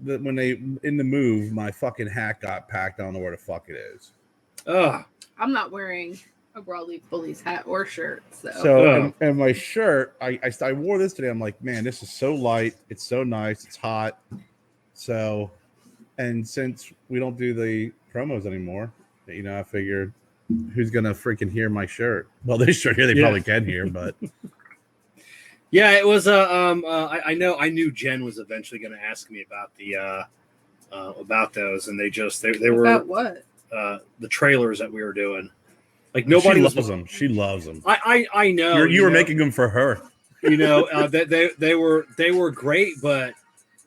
when they in the move, my fucking hat got packed. I don't know where the fuck it is. Ugh. I'm not wearing a Broadleaf Bullies hat or shirt. And my shirt, I wore this today. I'm like, man, this is so light. It's so nice. It's hot. So, and since we don't do the promos anymore, I figured who's gonna freaking hear my shirt? Well, this shirt here they probably can hear, but yeah, it was I knew Jen was eventually going to ask me about the about those, and they were about what the trailers that we were doing. Like nobody loves them. She loves them. I know you were making them for her. They were great, but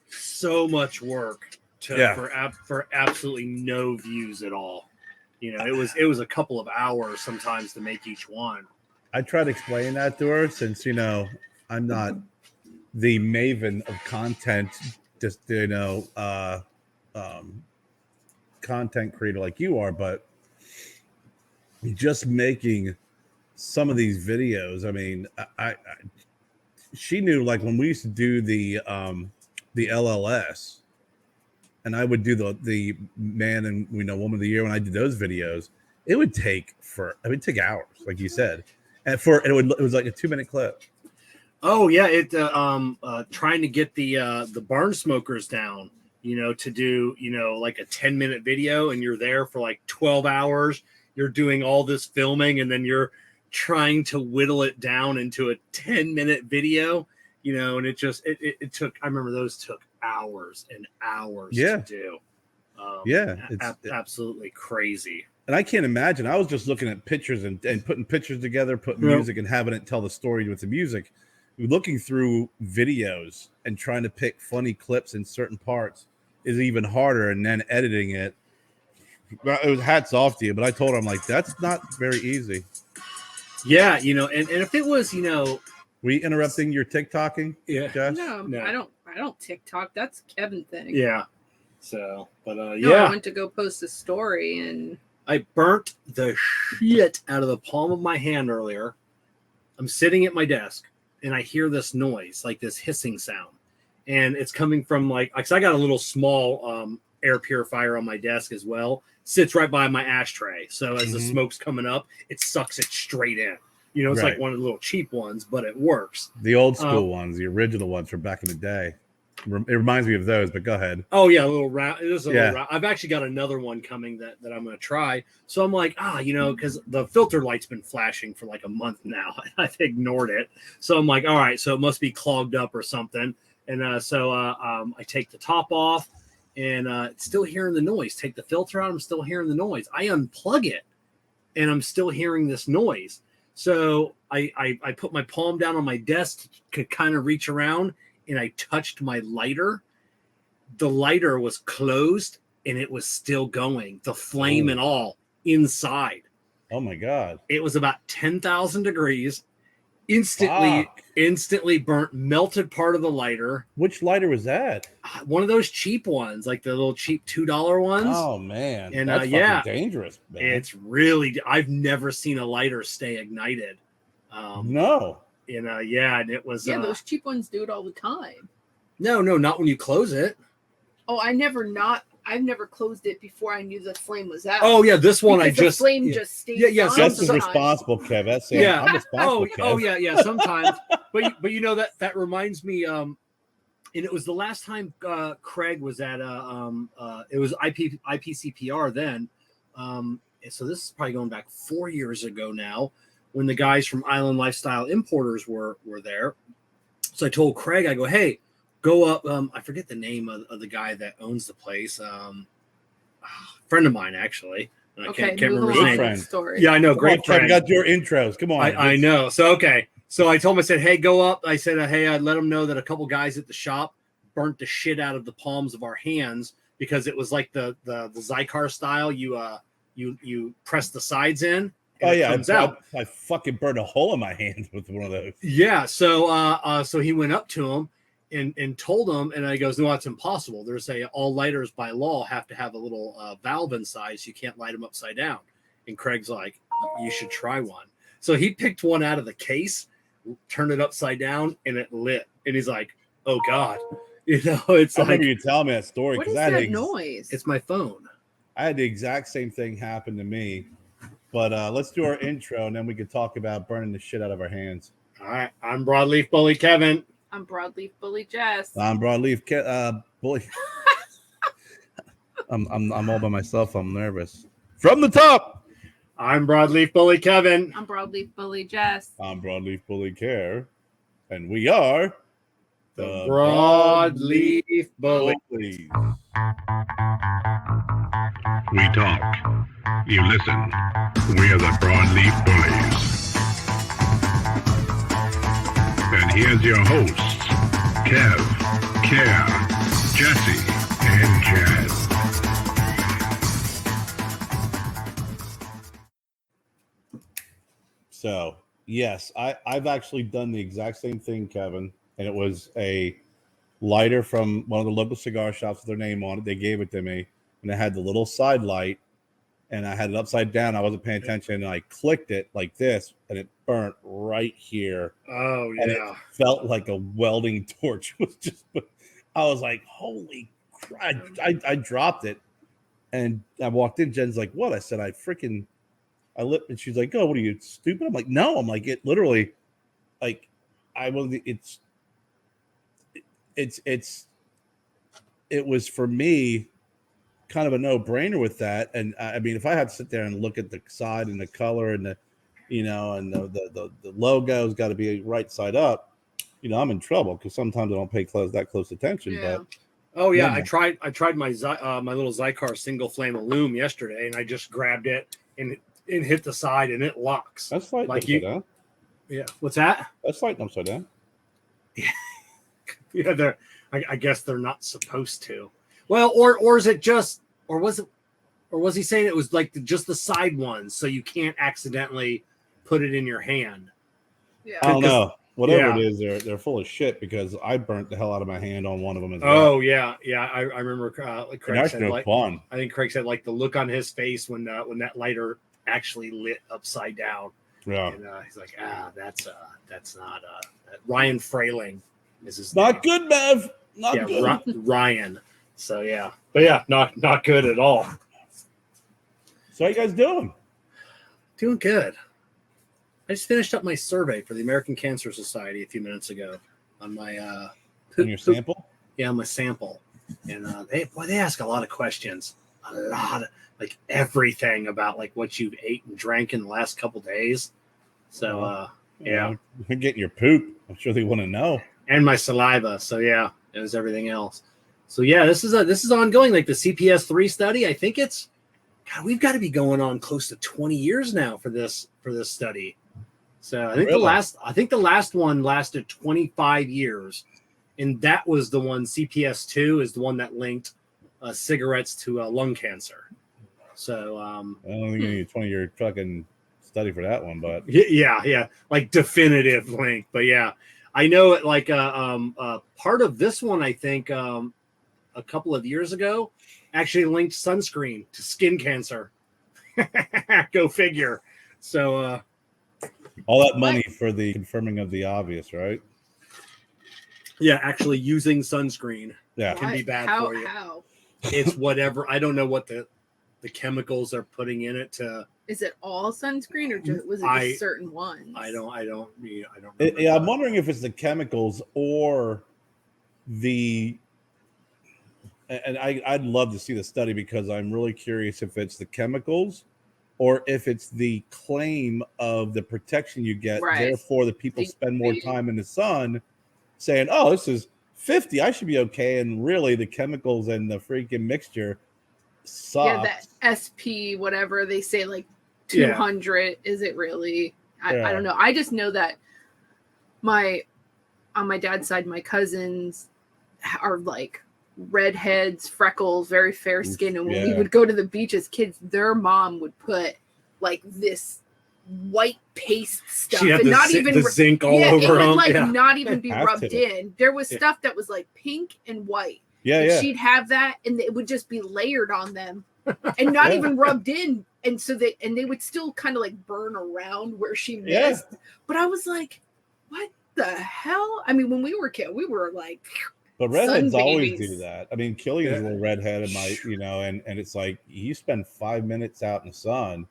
so much work for absolutely no views at all. It was a couple of hours sometimes to make each one. I tried explaining that to her since I'm not the maven of content, just content creator like you are, but just making some of these videos. I mean, she knew, like when we used to do the LLS, and I would do the man and woman of the year. When I did those videos, it would take hours, like you said, and it was like a 2-minute clip. Oh yeah, trying to get the barn smokers down, to do like a 10-minute video, and you're there for like 12 hours. You're doing all this filming, and then you're trying to whittle it down into a 10-minute video, and it took. I remember those took hours and hours to do. Absolutely crazy. And I can't imagine. I was just looking at pictures and putting pictures together, putting music, and having it tell the story with the music. Looking through videos and trying to pick funny clips in certain parts is even harder, and then editing it. It was hats off to you, but I told her, I'm like, that's not very easy. Yeah, and if it was, we interrupting your TikToking? Yeah, Jess? No, I don't TikTok. That's a Kevin thing. Yeah. So, but I went to go post a story, and I burnt the shit out of the palm of my hand earlier. I'm sitting at my desk, and I hear this noise, like this hissing sound, and it's coming from because I got a little small air purifier on my desk as well. Sits right by my ashtray, so as the smoke's coming up, it sucks it straight in. It's like one of the little cheap ones, but it works. The old school ones, the original ones from back in the day. It reminds me of those, but go ahead. Oh yeah, a little round. It is a little round. I've actually got another one coming that I'm going to try. So I'm like, because the filter light's been flashing for like a month now. I've ignored it. So I'm like, all right, so it must be clogged up or something. And so I take the top off, and still hearing the noise. Take the filter out, I'm still hearing the noise. I unplug it, and I'm still hearing this noise. So I put my palm down on my desk to kind of reach around, and I touched my lighter. The lighter was closed, and it was still going, the flame and all inside. Oh my God. It was about 10,000 degrees. Instantly burnt, melted part of the lighter. Which lighter was that? One of those cheap ones, like the little cheap $2 ones. Oh man. And that's fucking dangerous, man. It's really, I've never seen a lighter stay ignited. No. And and it was those cheap ones do it all the time. No, not when you close it. Oh, I've never closed it before I knew the flame was out. Oh yeah, this one because the flame just stays. Yeah. Jess is responsible, Kev. That's it. Yeah. I'm responsible, Kev. Oh yeah. Sometimes, but that reminds me. And it was the last time Craig was at it was IPCPR then. So this is probably going back 4 years ago now, when the guys from Island Lifestyle Importers were there. So I told Craig, I go, hey, go up. I forget the name of the guy that owns the place. Friend of mine, actually. And I can't remember his name. Story. Yeah, I know. Great friend. I got your intros. Come on. I know. So, okay. So I told him, I said, hey, go up. I said, hey, I'd let him know that a couple guys at the shop burnt the shit out of the palms of our hands, because it was like the Zycar style. You press the sides in. Oh yeah, I fucking burned a hole in my hand with one of those. Yeah. So he went up to him and told him, and I goes, no, that's impossible. There's all lighters by law have to have a little valve inside, so you can't light them upside down. And Craig's like, you should try one. So he picked one out of the case, turned it upside down, and it lit. And he's like, oh God. It's I like remember you telling me that story What is because that noise? it's my phone. I had the exact same thing happen to me. But let's do our intro, and then we can talk about burning the shit out of our hands. All right, I'm Broadleaf Bully Kevin. I'm Broadleaf Bully Jess. I'm Broadleaf Bully. I'm all by myself. I'm nervous. From the top. I'm Broadleaf Bully Kevin. I'm Broadleaf Bully Jess. I'm Broadleaf Bully Kerr, and we are The Broadleaf Bullies. Bullies. We talk. You listen. We are the Broadleaf Bullies. And here's your hosts, Kev, Kerr, Jessie, and Jen. So, yes, I've actually done the exact same thing, Kevin, and it was a lighter from one of the local cigar shops with their name on it. They gave it to me, and it had the little side light, and I had it upside down. I wasn't paying attention, and I clicked it like this, and it burnt right here. Oh, And it yeah. felt like a welding torch. I was like, holy crap. I dropped it, and I walked in. Jen's like, what? I said, I lit, and she's like, oh, what are you, stupid? I'm like, no. I'm like, it literally, like, it was for me kind of a no-brainer with that. And I mean, if I had to sit there and look at the side and the color and the, and the logo's got to be right side up, I'm in trouble because sometimes I don't pay that close attention. Yeah. But Oh yeah, Yeah. I tried my my little Zycar single flame Illum yesterday, and I just grabbed it and it hit the side and it locks. that's lighting Like upside down. Yeah, what's that? That's lighting upside down. Yeah, I guess they're not supposed to. Well, or is it just, or was he saying it was like just the side ones, so you can't accidentally put it in your hand? Yeah. I don't know. Whatever Yeah. it is, they're full of shit because I burnt the hell out of my hand on one of them as Oh well. yeah. I remember And Craig that's said no like, fun. I think Craig said like the look on his face when that lighter actually lit upside down. Yeah. And he's like, that's not Ryan Frailing is his Not name. good, Bev. Not Yeah, good. Ryan. So yeah, but yeah, not good at all. So how you guys doing? Doing good. I just finished up my survey for the American Cancer Society a few minutes ago on my On your sample? Yeah, my sample, and they ask a lot of questions, a lot of like everything about like what you've ate and drank in the last couple days. So yeah, You're getting your poop. I'm sure they want to know. and my saliva. So yeah, it was everything else. So yeah, this is ongoing. Like the CPS3 study, I think we've got to be going on close to 20 years now for this study. So I think Really? the last one lasted 25 years, and that was the one. CPS2 is the one that linked cigarettes to lung cancer. So I don't think you need a 20-year fucking study for that one, but yeah, like definitive link. But yeah, I know it. Like part of this one, I think a couple of years ago, actually linked sunscreen to skin cancer. Go figure. So all that money for the confirming of the obvious, right? yeah, actually using sunscreen Yeah. can be bad How, for you. How? It's whatever. I don't know what the chemicals they're putting in it to. Is it all sunscreen or was it just certain ones? I don't remember Yeah, I'm wondering if it's the chemicals or the. And I'd love to see the study because I'm really curious if it's the chemicals or if it's the claim of the protection you get. Right. Therefore, the people spend more time in the sun saying, oh, this is 50. I should be okay. And really, the chemicals and the freaking mixture suck. Yeah, that SP, whatever they say, like 200. Is it really? I don't know. I just know that on my dad's side, my cousins are like redheads, freckles, very fair skin. And when we would go to the beach as kids, their mom would put like this white paste stuff and not even the zinc all over it would them. like not even be Have rubbed to. in. There was stuff that was like pink and white. Yeah, And yeah. she'd have that and it would just be layered on them and not even rubbed in. And so they would still kind of like burn around where she missed. But I was like, what the hell? I mean, when we were kids, we were like, But redheads always babies. do that. I mean, Killian's a little redhead in my, and it's like you spend 5 minutes out in the sun,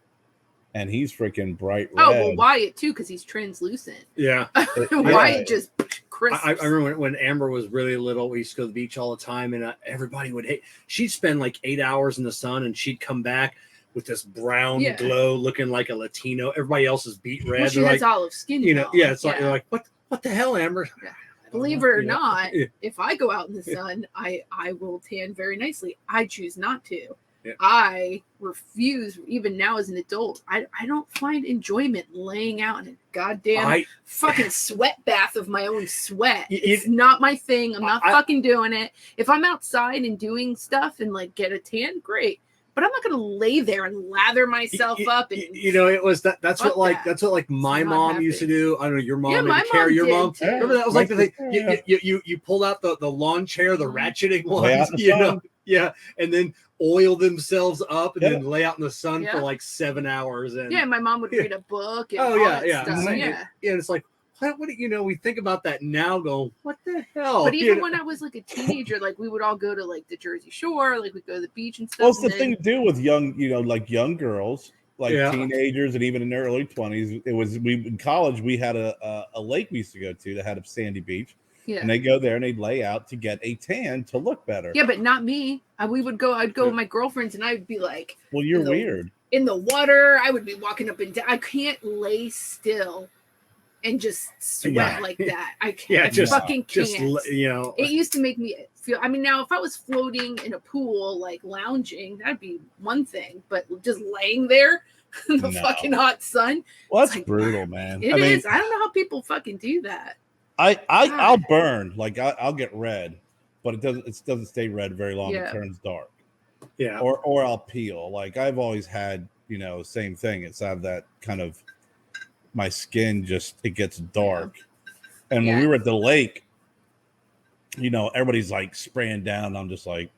and he's freaking bright red. Oh well, Wyatt too, because he's translucent. Yeah, Wyatt just crisps. I remember when Amber was really little, we used to go to the beach all the time, and everybody would hate. She'd spend like 8 hours in the sun, and she'd come back with this brown glow, looking like a Latino. Everybody else is beat red. Well, she has olive skin. It's like you're like, what the hell, Amber? Believe it or not, if I go out in the sun, I will tan very nicely. I choose not to. Yeah. I refuse, even now as an adult. I don't find enjoyment laying out in a goddamn fucking sweat bath of my own sweat. It's not my thing. I'm not fucking doing it. If I'm outside and doing stuff and like get a tan, great. But I'm not gonna lay there and lather myself up. And it was that's what my mom used to do. I don't know your mom and Kerr, your mom. Too. Remember that was like the thing. You pulled out the lawn chair, the ratcheting ones, and then oil themselves up and then lay out in the sun for like 7 hours. And my mom would read a book. And stuff. It's like. What we think about that now, go, what the hell? But even when I was like a teenager, like we would all go to like the Jersey Shore, like we'd go to the beach and stuff. Well, it's the thing to do with young, like young girls, like teenagers, and even in their early 20s. It was in college. We had a lake we used to go to that had a sandy beach, and they go there and they'd lay out to get a tan to look better. Yeah, but not me. We would go. I'd go with my girlfriends, and I'd be like, "Well, you're weird." In the water, I would be walking up and down. I can't lay still and just sweat like that. I can't. Fucking can't. It used to make me feel. I mean, now if I was floating in a pool, like lounging, that'd be one thing. But just laying there in the fucking hot sun. Well, that's like, brutal, man. It is. I don't know how people fucking do that. I'll burn. Like I'll get red, but it doesn't stay red very long. It turns dark. Yeah. Or I'll peel. Like I've always had, same thing. It's out of that kind of. My skin it gets dark. And when we were at the lake, everybody's like spraying down. I'm just like,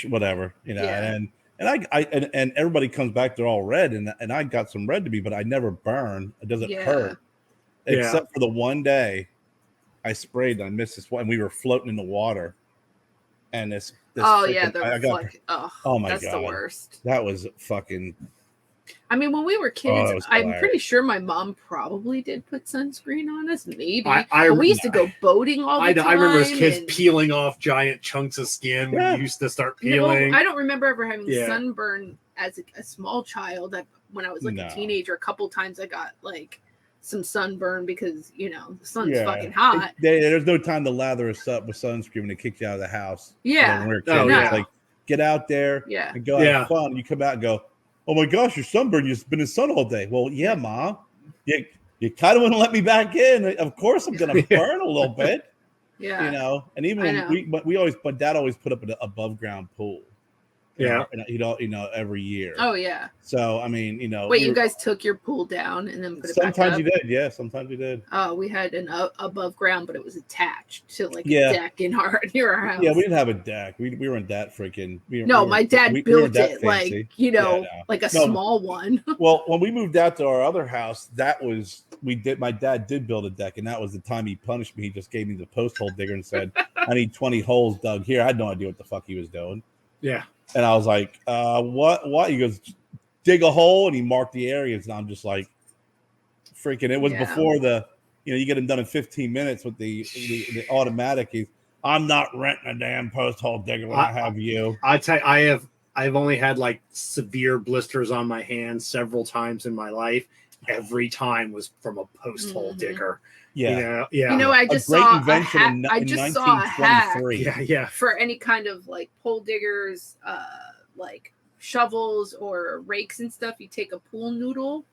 whatever, and everybody comes back, they're all red. And I got some red to me, but I never burn. It doesn't hurt. Except for the one day I sprayed and I missed this one. And we were floating in the water. And this oh my God. That's the worst. That was fucking. I mean, when we were kids, I'm pretty sure my mom probably did put sunscreen on us. Maybe. We used to go boating all the time. I remember as kids peeling off giant chunks of skin when you used to start peeling. I don't remember ever having sunburn as a small child. When I was like a teenager, a couple times I got like some sunburn because, the sun's fucking hot. There's no time to lather us up with sunscreen when they kick you out of the house. Yeah. When we were kids. It's like, get out there and go have fun. And you come out and go, oh my gosh, you're sunburned. You've been in the sun all day. Well, yeah, Mom. You kind of want to let me back in. Of course, I'm going to burn a little bit. Yeah. And even when my dad always put up an above ground pool. Every year. Oh yeah. So I mean, Wait, you guys took your pool down and then put it back up? Sometimes you did, yeah. Sometimes we did. Oh, we had an above ground, but it was attached to like a deck near our house. Yeah, we didn't have a deck. We weren't that freaking. My dad built it like like a small one. Well, when we moved out to our other house, my dad did build a deck, and that was the time he punished me. He just gave me the post hole digger and said, "I need 20 holes dug here." I had no idea what the fuck he was doing. Yeah. And I was like, what? He goes, dig a hole, and he marked the areas. And I'm just like, freaking, it was before you get them done in 15 minutes with the automatic. I'm not renting a damn post hole digger when I have you. I tell you, I've only had like severe blisters on my hands several times in my life. Every time was from a post hole digger. Yeah. I just saw a hack. I just saw a hack for any kind of like pole diggers, like shovels or rakes and stuff. You take a pool noodle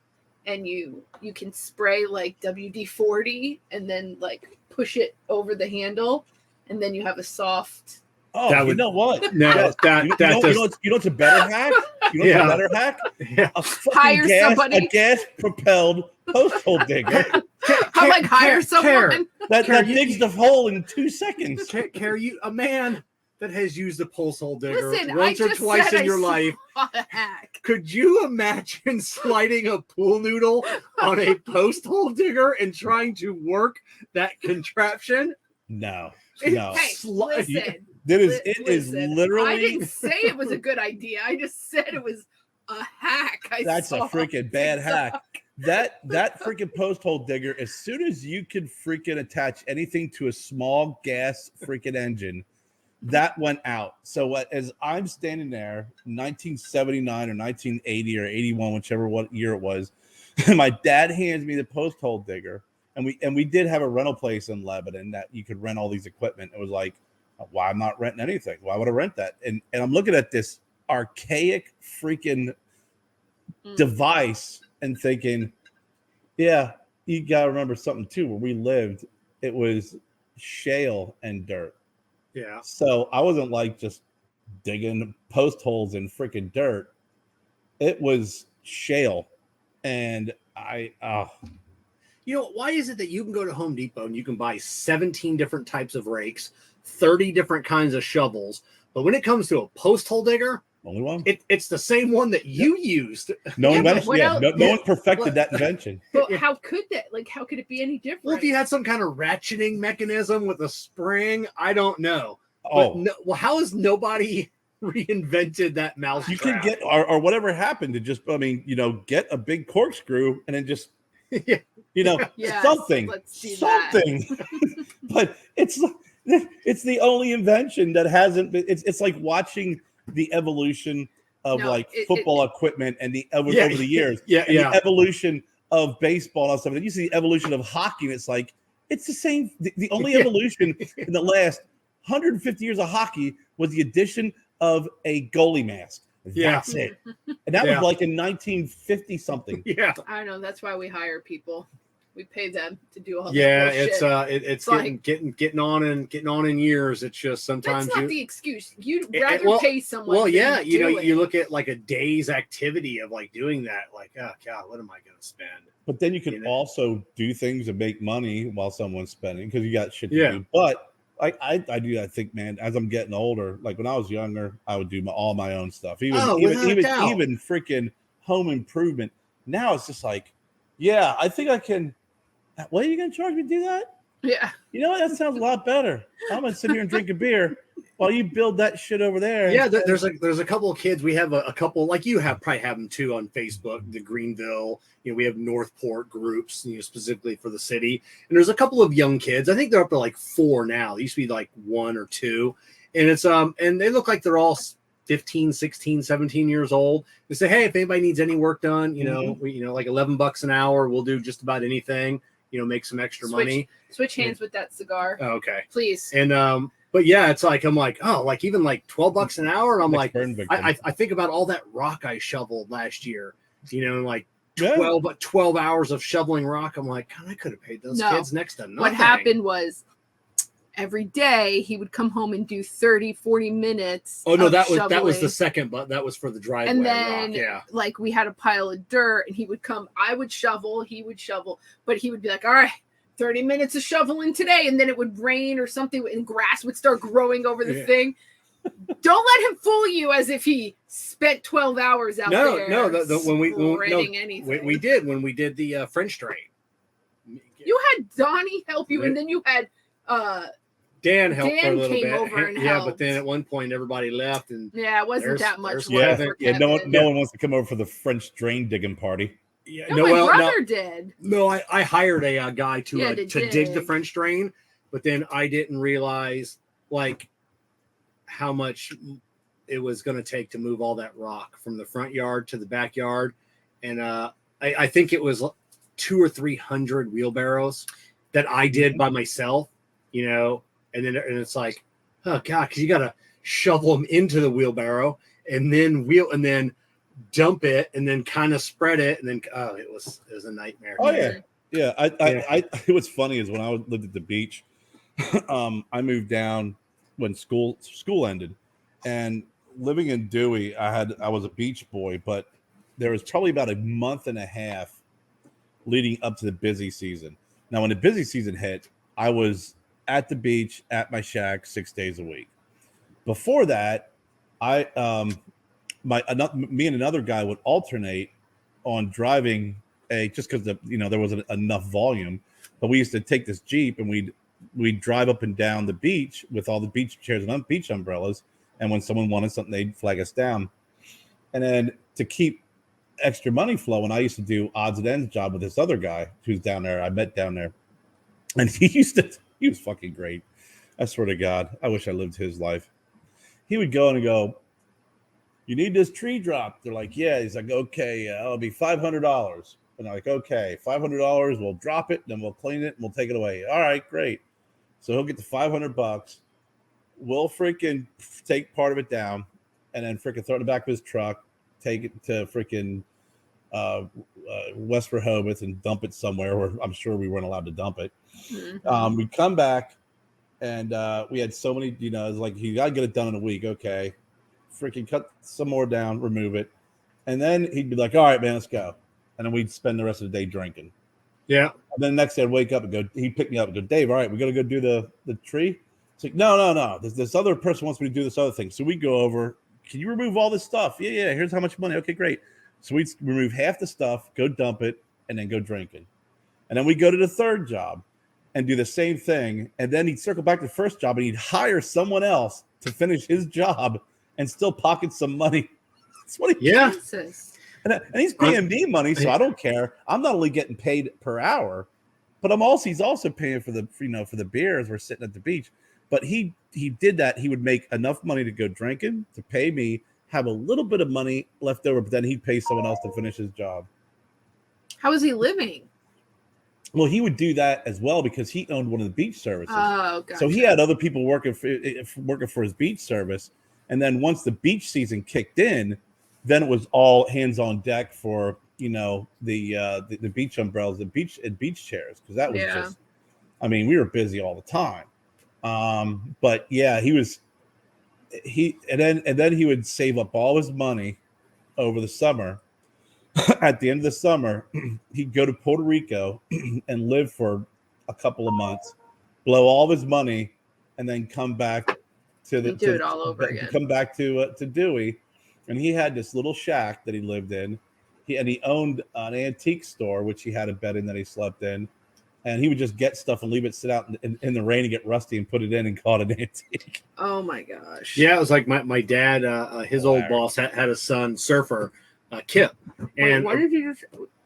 and you can spray like WD-40 and then like push it over the handle, and then you have a soft. Oh, you know what? No, you know what's a better hack? You know what's a better hack? Yeah. A gas propelled post hole digger. I'm like, hire someone that digs the hole in 2 seconds. Kerr, you a man that has used a post hole digger once or twice in your life. Could you imagine sliding a pool noodle on a post hole digger and trying to work that contraption? No. No. Hey, listen. It is literally. I didn't say it was a good idea. I just said it was a hack. That's a freaking bad hack. That freaking post hole digger, as soon as you could freaking attach anything to a small gas freaking engine, that went out. So as I'm standing there, 1979 or 1980 or 81, whichever what year it was, my dad hands me the post hole digger, and we did have a rental place in Lebanon that you could rent all these equipment. It was like, why I'm not renting anything? Why would I rent that? And I'm looking at this archaic freaking device and thinking, yeah, you gotta remember something too. Where we lived, it was shale and dirt. Yeah. So I wasn't like just digging post holes in freaking dirt. It was shale. And you know, why is it that you can go to Home Depot and you can buy 17 different types of rakes, 30 different kinds of shovels, but when it comes to a post hole digger, only one. It's the same one that you used. No invention. Yeah, no one perfected that invention. But how could that? Like, how could it be any different? Well, if you had some kind of ratcheting mechanism with a spring, I don't know. Oh, well, how has nobody reinvented that mouse? You could get or whatever happened to just, I mean, get a big corkscrew and then just, yes, something. But it's the only invention that hasn't been. It's like watching the evolution of football equipment and the over the years. The evolution of baseball and stuff. And then you see the evolution of hockey, and it's like it's the same. The only evolution in the last 150 years of hockey was the addition of a goalie mask. That's it. And that was like in 1950 something. Yeah. I don't know. That's why we hire people. We pay them to do all that. Yeah, it's getting on in years. It's just sometimes that's not the excuse. You'd rather pay someone. Well, yeah, you look at like a day's activity of like doing that. Like, oh God, what am I going to spend? But then you can also do things to make money while someone's spending because you got shit to do. But I think, man, as I'm getting older, like when I was younger, I would do all my own stuff. Even freaking home improvement. Now it's just like, yeah, I think I can. What are you going to charge me to do that? Yeah. You know what? That sounds a lot better. I'm going to sit here and drink a beer while you build that shit over there. Yeah, there's a couple of kids. We have a couple, like you probably have them too on Facebook, the Greenville. We have Northport groups, specifically for the city. And there's a couple of young kids. I think they're up to like 4 now. They used to be like 1 or 2. And it's and they look like they're all 15, 16, 17 years old. They say, hey, if anybody needs any work done, we like $11 an hour, we'll do just about anything. Make some extra money. Switch hands with that cigar. Oh, okay. Please. And but yeah, it's like I'm like, oh, like even like $12 an hour. And I'm like, I think about all that rock I shoveled last year. Like 12 hours of shoveling rock. I'm like, God, I could have paid those kids next to nothing. What happened was every day he would come home and do 30-40 minutes. Oh no, that was the second, but that was for the driveway. And then rock, like we had a pile of dirt and he would come, I would shovel, he would shovel, but he would be like, all right, 30 minutes of shoveling today, and then it would rain or something and grass would start growing over the thing. Don't let him fool you as if he spent 12 hours out there. When we did the French drain. You had Donnie help you, and then you had Dan helped for a little bit. Over and helped. But then at one point everybody left, and it wasn't that much. No one wants to come over for the French drain digging party. Yeah, my brother did. No, I hired a guy to dig the French drain, but then I didn't realize like how much it was going to take to move all that rock from the front yard to the backyard, and I think it was 200 or 300 wheelbarrows that I did by myself, and it's like, oh God, because you got to shovel them into the wheelbarrow and then dump it and then kind of spread it, and then it was a nightmare. Oh yeah. I it was funny is when I lived at the beach, I moved down when school ended, and living in Dewey, I was a beach boy, but there was probably about a month and a half leading up to the busy season. Now, when the busy season hit, I was at the beach at my shack 6 days a week. Before that, me and another guy would alternate on driving just because there wasn't enough volume. But we used to take this Jeep and we'd we'd drive up and down the beach with all the beach chairs and beach umbrellas. And when someone wanted something, they'd flag us down. And then to keep extra money flowing, I used to do odds and ends job with this other guy who's down there. I met down there. And he was fucking great. I swear to God, I wish I lived his life. He would go and go, you need this tree drop. They're like, yeah. He's like, okay, it'll be $500. And I'm like, okay, $500. We'll drop it, then we'll clean it, and we'll take it away. All right, great. So he'll get the $500. We'll freaking take part of it down, and then freaking throw it in the back of his truck, take it to freaking West Rehoboth and dump it somewhere where I'm sure we weren't allowed to dump it. Mm-hmm. We come back, and we had so many, you know, it's like, you got to get it done in a week. Okay. Freaking cut some more down, remove it. And then he'd be like, all right, man, let's go. And then we'd spend the rest of the day drinking. Yeah. And then the next day I'd wake up and go, he'd pick me up and go, Dave, all right, we got to go do the tree. It's like, no. This other person wants me to do this other thing. So we go over, can you remove all this stuff? Yeah. Here's how much money. Okay, great. So we'd remove half the stuff, go dump it, and then go drinking. And then we go to the third job and do the same thing. And then he'd circle back to the first job and he'd hire someone else to finish his job and still pocket some money. That's what he does. And he's paying me money, so I don't care. I'm not only getting paid per hour, but he's also paying for the beers. We're sitting at the beach. But he did that. He would make enough money to go drinking, to pay me, have a little bit of money left over, but then he'd pay someone else to finish his job. How was he living? Well, he would do that as well because he owned one of the beach services. Oh, gotcha. So he had other people working for his beach service. And then once the beach season kicked in, then it was all hands on deck for, you know, the beach umbrellas, the beach chairs, because that was just, I mean, we were busy all the time. But yeah, and then he would save up all his money over the summer. At the end of the summer, he'd go to Puerto Rico and live for a couple of months, blow all of his money, and then come back to do it all over again. Come back to Dewey. And he had this little shack that he lived in. He owned an antique store, which he had a bed in that he slept in. And he would just get stuff and leave it sit out in the rain and get rusty and put it in and call it an antique. Oh, my gosh. Yeah, it was like my dad, his old boss had a son, surfer, Kip. And why did you just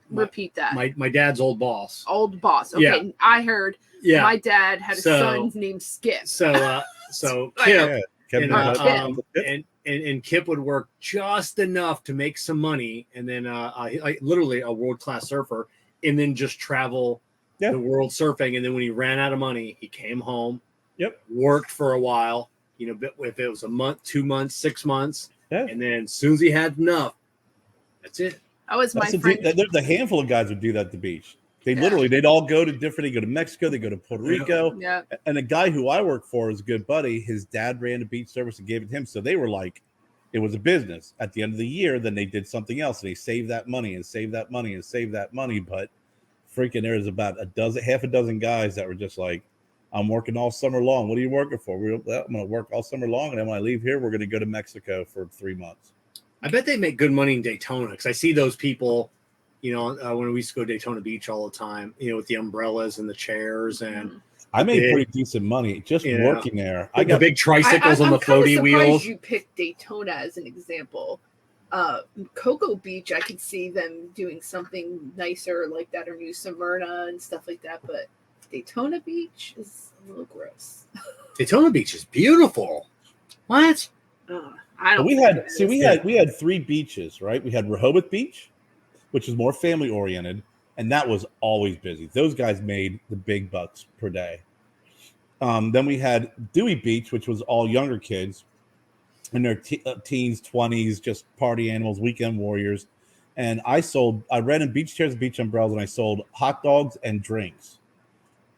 repeat that? My dad's old boss. Old boss. Okay, yeah. I heard my dad had a son named Skip. So Kip. And Kip would work just enough to make some money, and then literally a world-class surfer, and then just travel the world surfing. And then when he ran out of money, he came home, worked for a while, you know, if it was a month, 2 months, 6 months, and then as soon as he had enough, that's it. That was my friend. There's a handful of guys would do that at the beach. They'd all go to different. They go to Mexico. They go to Puerto Rico. Yeah. And a guy who I work for is a good buddy. His dad ran a beach service and gave it to him. So they were like, it was a business. At the end of the year, then they did something else. And they saved that money and saved that money and saved that money. But freaking, there was about half a dozen guys that were just like, I'm working all summer long. What are you working for? I'm going to work all summer long. And then when I leave here, we're going to go to Mexico for 3 months. I bet they make good money in Daytona because I see those people. You know, when we used to go to Daytona Beach all the time, you know, with the umbrellas and the chairs, and I made pretty decent money just working there. I got the big tricycles on the floaty wheels. You picked Daytona as an example. Cocoa Beach, I could see them doing something nicer like that, or New Smyrna and stuff like that. But Daytona Beach is a little gross. Daytona Beach is beautiful. What? I don't. We had 3 beaches, right? We had Rehoboth Beach, which is more family oriented, and that was always busy. Those guys made the big bucks per day. Then we had Dewey Beach, which was all younger kids in their teens, 20s, just party animals, weekend warriors. And I rented beach chairs, beach umbrellas, and I sold hot dogs and drinks.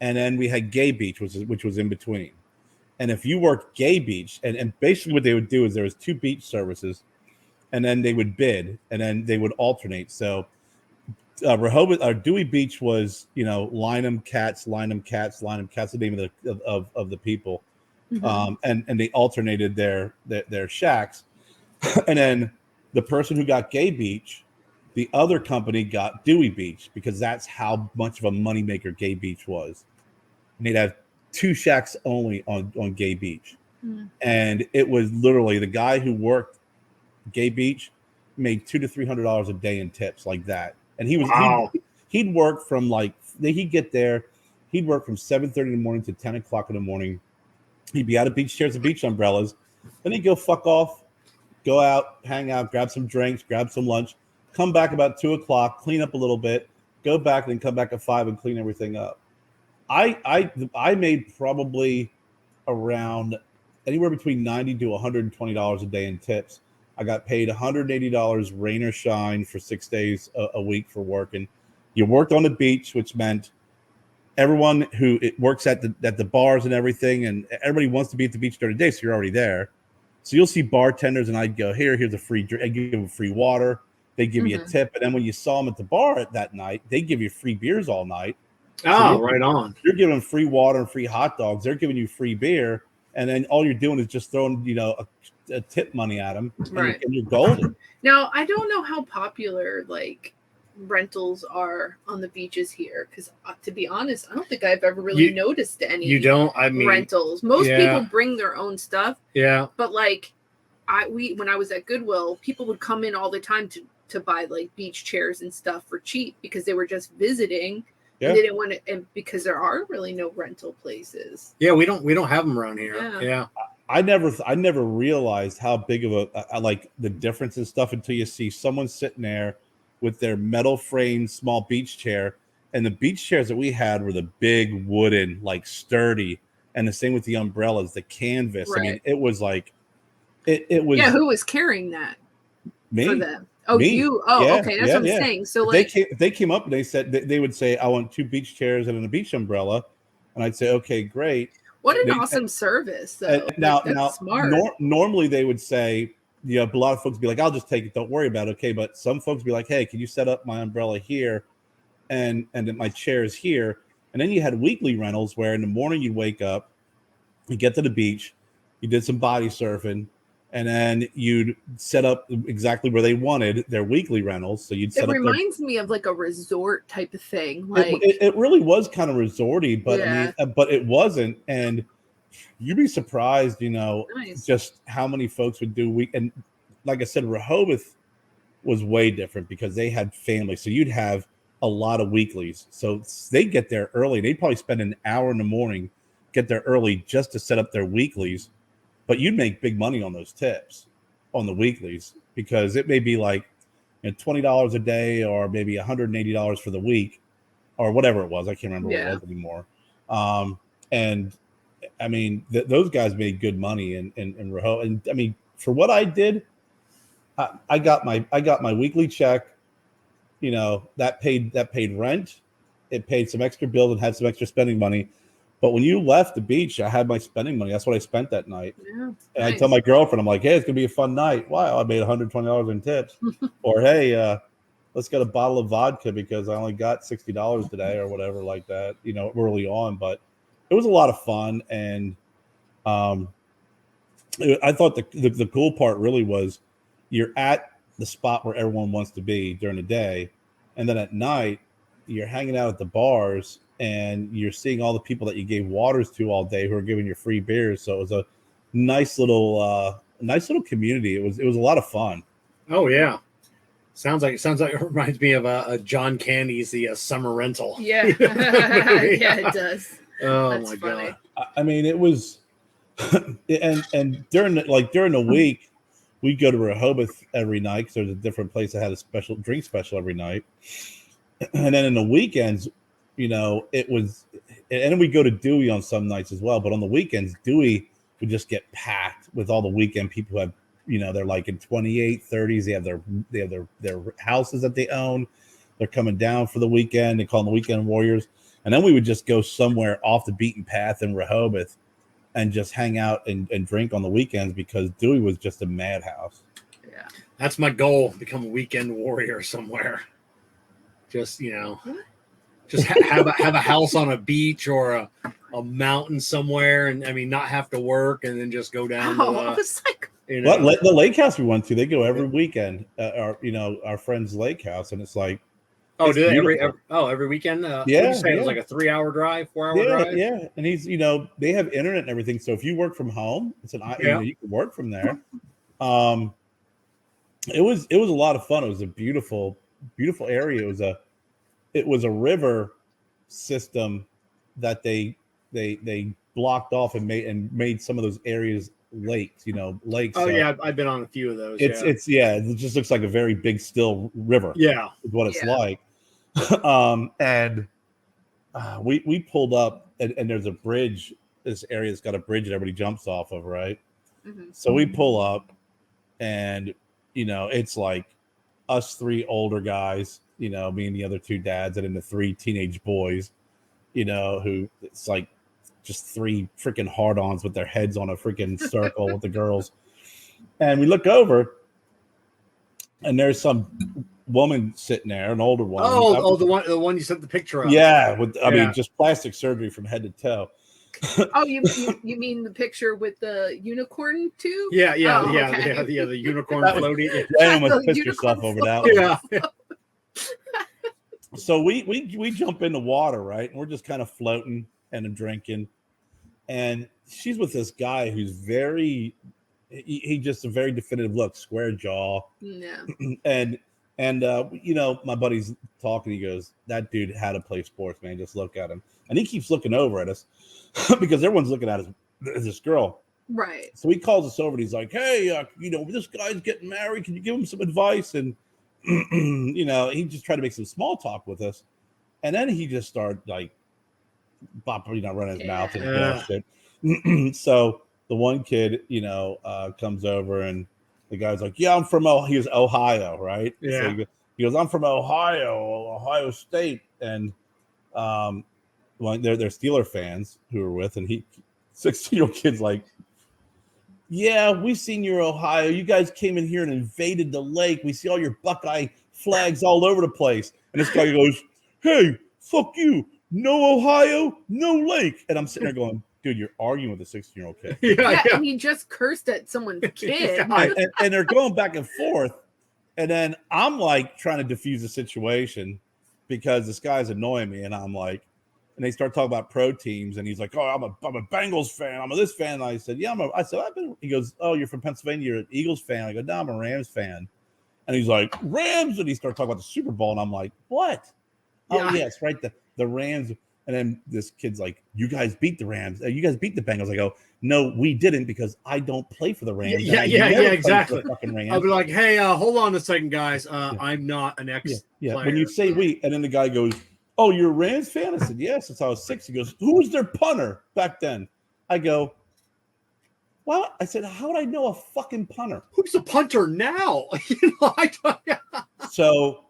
And then we had Gay Beach, which was in between. And if you worked Gay Beach, and basically what they would do is there was 2 beach services, and then they would bid, and then they would alternate. So Rehoboth or Dewey Beach was, you know, line 'em cats, the name of the people. Mm-hmm. And they alternated their shacks. And then the person who got Gay Beach, the other company got Dewey Beach, because that's how much of a moneymaker Gay Beach was. And they'd have 2 shacks only on Gay Beach. And it was literally the guy who worked Gay Beach made $200 to $300 a day in tips like that. And he'd work from he'd get there, he'd work from 7:30 in the morning to 10 o'clock in the morning. He'd be out of beach chairs and beach umbrellas. Then he'd go fuck off, go out, hang out, grab some drinks, grab some lunch, come back about 2 o'clock, clean up a little bit, go back, and then come back at 5 and clean everything up. I made probably around anywhere between $90 to $120 a day in tips. I got paid $180 rain or shine for 6 days a week for working. You worked on the beach, which meant everyone who works at the bars and everything, and everybody wants to be at the beach during the day, so you're already there. So you'll see bartenders, and I'd go, here's a free drink. I give them free water. They give you a tip. And then when you saw them at the bar that night, they give you free beers all night. Oh, right on. You're giving them free water and free hot dogs. They're giving you free beer. And then all you're doing is just throwing, a tip money at them. Right. And you're golden. Now, I don't know how popular, rentals are on the beaches here. Because, to be honest, I don't think I've ever really noticed any rentals. Most people bring their own stuff. Yeah. But, when I was at Goodwill, people would come in all the time to buy, beach chairs and stuff for cheap because they were just visiting. Yeah. And they didn't want to, and because there are really no rental places. Yeah, we don't have them around here. Yeah. I never realized how big of the difference in stuff until you see someone sitting there with their metal frame small beach chair, and the beach chairs that we had were the big wooden, sturdy, and the same with the umbrellas, the canvas. Right. I mean, it was it was. Yeah, who was carrying that? Me. For them? Oh, me. You? Oh, yeah, okay. That's what I'm saying. So they came up and they said they would say, I want 2 beach chairs and a beach umbrella. And I'd say, okay, great. What an awesome service, though. Now, smart. Normally they would say, a lot of folks would be like, I'll just take it. Don't worry about it. Okay. But some folks would be like, hey, can you set up my umbrella here? And then my chair is here. And then you had weekly rentals where in the morning you'd wake up, you get to the beach, you did some body surfing, and then you'd set up exactly where they wanted their weekly rentals. So you'd set up. It reminds me of a resort type of thing. It really was kind of resorty, but but it wasn't. And you'd be surprised, just how many folks would do and like I said, Rehoboth was way different because they had family. So you'd have a lot of weeklies. So they'd get there early. They'd probably spend an hour in the morning, get there early just to set up their weeklies. But you'd make big money on those tips on the weeklies because it may be $20 a day or maybe $180 for the week or whatever it was. I can't remember what it was anymore. And I mean, those guys made good money in Rehoboth. And I mean, for what I did, I got my weekly check. That paid rent. It paid some extra bills and had some extra spending money. But when you left the beach, I had my spending money. That's what I spent that night. Yeah, and nice. I tell my girlfriend, I'm like, hey, it's going to be a fun night. Wow, I made $120 in tips. Or, hey, let's get a bottle of vodka because I only got $60 today or whatever like that, early on. But it was a lot of fun. And I thought the cool part really was you're at the spot where everyone wants to be during the day. And then at night, you're hanging out at the bars and you're seeing all the people that you gave waters to all day who are giving you free beers. So it was a nice little community. It was a lot of fun. Oh yeah. Sounds like it reminds me of a John Candy's The Summer Rental. Yeah. Yeah, it does. Oh, that's my funny. God. I mean, it was and during the week we'd go to Rehoboth every night because there's a different place that had a special drink special every night. And then in the weekends, it was, and then we go to Dewey on some nights as well. But on the weekends, Dewey would just get packed with all the weekend people who have, they're in 28, 30s. They have their houses that they own. They're coming down for the weekend. They call them the Weekend Warriors. And then we would just go somewhere off the beaten path in Rehoboth and just hang out and drink on the weekends because Dewey was just a madhouse. Yeah, that's my goal: become a weekend warrior somewhere. Just just have a house on a beach or a mountain somewhere, and not have to work, and then just go down. The lake house we went to, they go every weekend. Our friend's lake house, and it's Oh, do they every weekend? Yeah, what did you say? It was like a 3-hour drive, 4-hour drive. Yeah, and he's they have internet and everything, so if you work from home, you can work from there. It was a lot of fun. It was a beautiful area. It was a river system that they blocked off and made some of those areas lakes. Lakes. Oh yeah, I've been on a few of those. It just looks like a very big still river. Yeah, is what it's like. And we pulled up, and there's a bridge. This area's got a bridge that everybody jumps off of, right? Mm-hmm. So we pull up, and it's like us three older guys, me and the other two dads, and then the three teenage boys, who it's like just three freaking hard-ons with their heads on a freaking circle with the girls. And we look over, and there's some woman sitting there, an older one. The one you sent the picture of. Yeah, I mean, just plastic surgery from head to toe. Oh, you mean the picture with the unicorn too? Yeah, the unicorn floating. I almost pissed yourself over that. Yeah. So we jump in the water, right? And we're just kind of floating and drinking. And she's with this guy who's he just a very definitive look, square jaw. Yeah. And my buddy's talking. He goes, "That dude had to play sports, man. Just look at him." And he keeps looking over at us because everyone's looking at this girl. Right. So he calls us over and he's like, "Hey, this guy's getting married. Can you give him some advice?" And he just tried to make some small talk with us. And then he just started like running his mouth and shit. So the one kid, comes over and the guy's like, "Yeah, I'm from he was Ohio, right?" Yeah. So he goes, "I'm from Ohio State." And they're Steeler fans who were with, and 16-year-old kid's like, "Yeah, we seen your Ohio. You guys came in here and invaded the lake. We see all your Buckeye flags all over the place." And this guy goes, "Hey, fuck you. No Ohio, no lake." And I'm sitting there going, "Dude, you're arguing with a 16-year-old kid." Yeah, and he just cursed at someone's kid. and they're going back and forth. And then I'm like trying to diffuse the situation because this guy's annoying me. And I'm like, and they start talking about pro teams. And he's like, "Oh, I'm a Bengals fan. I'm a this fan." And I said, "Yeah, he goes, "Oh, you're from Pennsylvania. You're an Eagles fan." I go, "No, I'm a Rams fan." And he's like, "Rams." And he started talking about the Super Bowl. And I'm like, "What?" Yeah. "Oh, yes, right. The Rams." And then this kid's like, "You guys beat the Rams. You guys beat the Bengals." I go, "No, we didn't because I don't play for the Rams." Yeah, exactly. I'll be like, "Hey, hold on a second, guys. I'm not an ex-player." Yeah. When you say we, and then the guy goes, "Oh, you're a Rams fan?" I said, "Yeah, since I was 6. He goes, "Who was their punter back then?" I go, "Well," I said, "How would I know a fucking punter? Who's the punter now?" So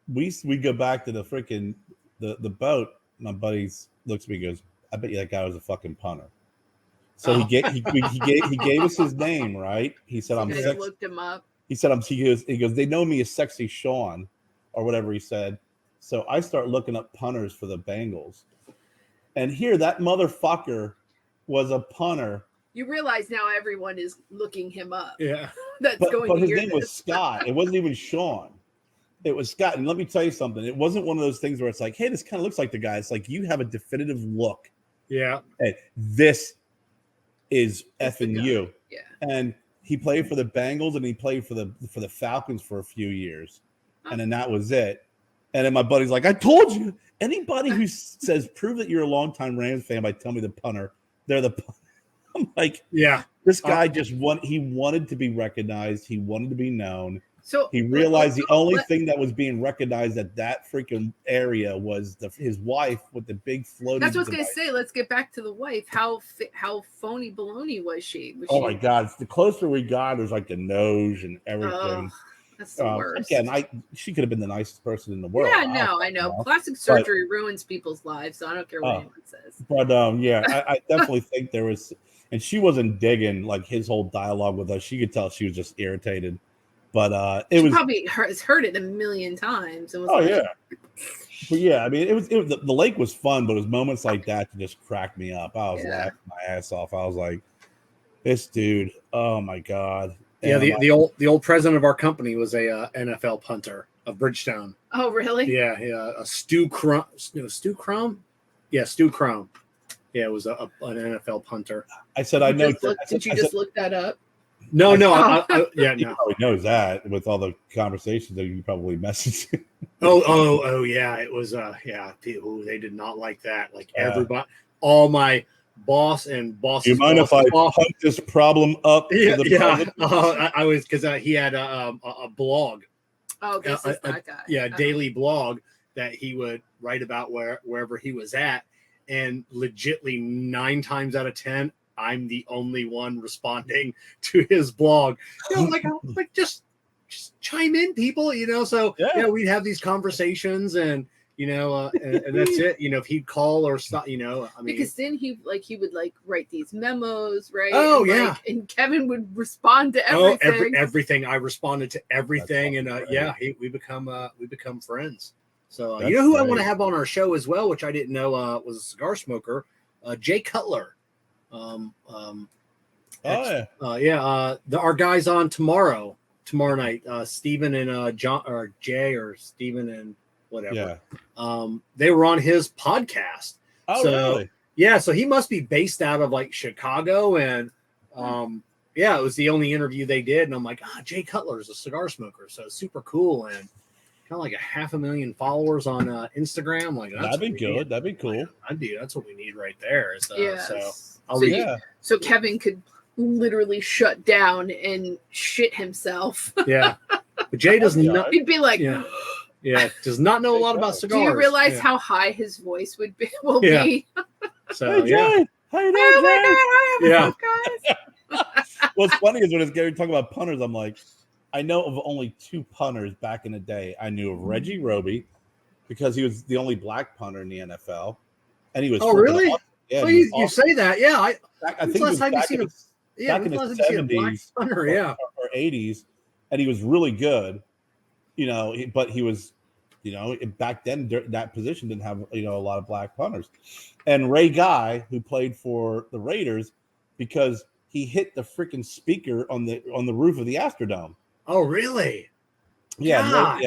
we go back to the freaking the boat. My buddy looks at me and goes, "I bet you that guy was a fucking punter." So he gave us his name, right? He said, "I'm sexy." Looked him up. He said, he goes, "They know me as Sexy Shahan," or whatever he said. So I start looking up punters for the Bengals. And here, that motherfucker was a punter. You realize now everyone is looking him up. Yeah. But his name was Scott. It wasn't even Sean. It was Scott. And let me tell you something. It wasn't one of those things where it's like, "Hey, this kind of looks like the guy." It's like, you have a definitive look. Yeah. Hey, this is effing you. Yeah. And he played for the Bengals and he played for the Falcons for a few years. And then that was it. And then my buddy's like, "I told you. Anybody who says prove that you're a longtime Rams fan by telling me the punter, they're the punter." I'm like, yeah. This guy he wanted to be recognized. He wanted to be known. So he realized the only thing that was being recognized at that freaking area was his wife with the big floating. That's what I was going to say. Let's get back to the wife. How phony baloney was she? My God. The closer we got, there's like the nose and everything. That's the worst. Again, she could have been the nicest person in the world. Yeah, no, I know. Plastic surgery ruins people's lives, so I don't care what anyone says. But I definitely think there was, and she wasn't digging like his whole dialogue with us. She could tell she was just irritated. But she probably has heard it a million times. And was yeah. But yeah, I mean, it was the lake was fun, but it was moments like that that just cracked me up. I was laughing my ass off. I was like, "This dude, oh my God." Yeah, the old president of our company was a NFL punter. of Bridgestone. Oh, really? Yeah, a Stu Crum. Stu Crum? Yeah, Stu Crum. Yeah, it was an NFL punter. I said, I know. Did you just look that up? No. He No. knows that with all the conversations that you probably messaged. Oh, yeah. It was, people, they did not like that. Like everybody, all my boss and bosses. Do you mind if I pump this problem up? Yeah. I was, because he had a blog. Oh, this is that guy. Yeah, daily blog that he would write about wherever he was at. And legitly 9 times out of 10, I'm the only one responding to his blog. Like just chime in, people. So we'd have these conversations, and and that's it. If he'd call or stop, because then he would write these memos, right? Oh, yeah. And Kevin would respond to everything. Everything. I responded to everything, and we become friends. So who great. I want to have on our show as well, which I didn't know was a cigar smoker, Jay Cutler. Our guys on tomorrow night, Stephen and John, or Jay, or Stephen and whatever. Yeah. They were on his podcast. Oh, really? Yeah, so he must be based out of Chicago, and it was the only interview they did, and I'm like, Jay Cutler is a cigar smoker, so super cool, and kind of like 500,000 followers on Instagram. That'd be good. That'd be cool. That's what we need right there. So Kevin could literally shut down and shit himself. Yeah, but Jay does not. He'd be like, does not know a lot about cigars. Do you realize how high his voice will be? So hey, Jay, how you doing, Jay? What's funny is when it's Gary talking about punters, I'm like, I know of only 2 punters back in the day. I knew of Reggie Roby because he was the only black punter in the NFL, and he was. Oh, really? Awesome. Yeah, well, you say that, yeah. I think last time you seen him. Back in the 70s or 80s, and he was really good. But he was, back then that position didn't have a lot of black punters. And Ray Guy, who played for the Raiders, because he hit the freaking speaker on the roof of the Astrodome. Oh, really? Yeah,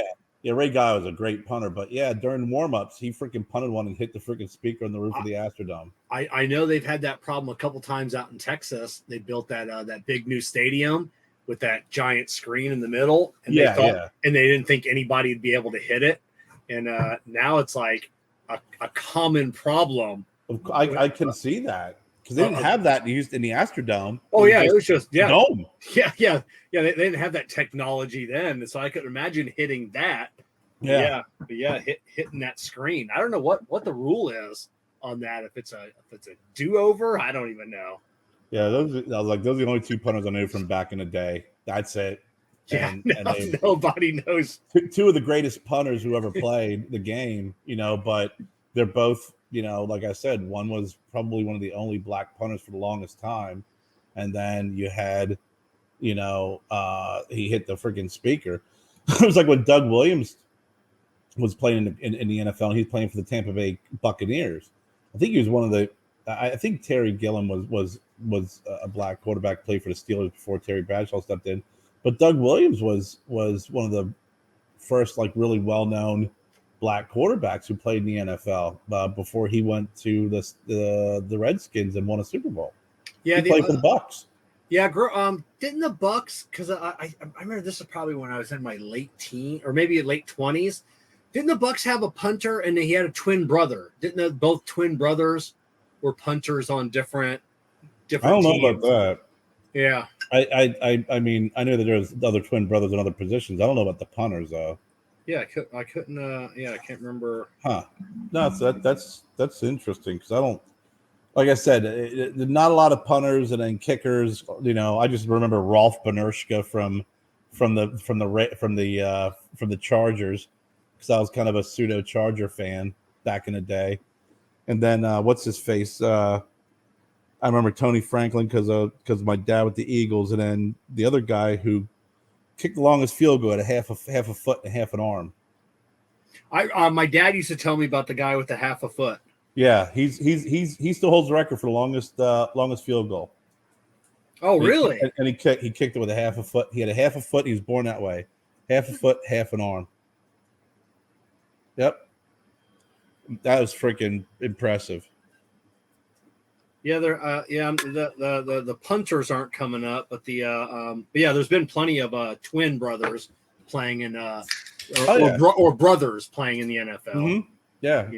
Ray Guy was a great punter, but during warm-ups, he freaking punted one and hit the freaking speaker on the roof of the Astrodome. I know they've had that problem a couple times out in Texas. They built that big new stadium with that giant screen in the middle, and and they didn't think anybody would be able to hit it. And now it's like a common problem. I can see that. Because they didn't have that used in the Astrodome. Oh, it was just dome. Yeah. They didn't have that technology then, so I could imagine hitting that. Hitting that screen. I don't know what the rule is on that. If it's a do-over, I don't even know. Yeah, those are the only 2 punters I knew from back in the day. That's it. Nobody knows. 2 of the greatest punters who ever played the game. But they're both. Like I said, one was probably one of the only black punters for the longest time. And then you had, he hit the freaking speaker. It was like when Doug Williams was playing in the NFL, and he was playing for the Tampa Bay Buccaneers. I think he was one of the, I think Terry Gilliam was a black quarterback, played for the Steelers before Terry Bradshaw stepped in. But Doug Williams was one of the first, really well-known black quarterbacks who played in the NFL before he went to the Redskins and won a Super Bowl. Yeah, he played for the Bucs. Yeah, didn't the Bucs? Because I remember this is probably when I was in my late teen or maybe late 20s. Didn't the Bucs have a punter and he had a twin brother? Didn't both twin brothers were punters on different? I don't know about that. Yeah, I mean I know that there's other twin brothers in other positions. I don't know about the punters though. Yeah, I couldn't. I can't remember. Huh? No, that's interesting because I don't. Like I said, not a lot of punters and then kickers. I just remember Rolf Benershka from the Chargers because I was kind of a pseudo Charger fan back in the day. And then what's his face? I remember Tony Franklin because my dad with the Eagles, and then the other guy who kicked the longest field goal at half a foot and half an arm. My dad used to tell me about the guy with the half a foot. Yeah, he still holds the record for the longest field goal. Oh, really? And he kicked it with a half a foot. He had a half a foot. He was born that way. Half a foot, half an arm. Yep. That was freaking impressive. Yeah, the punters aren't coming up, but there's been plenty of twin brothers playing in or brothers playing in the NFL. Mm-hmm. Yeah,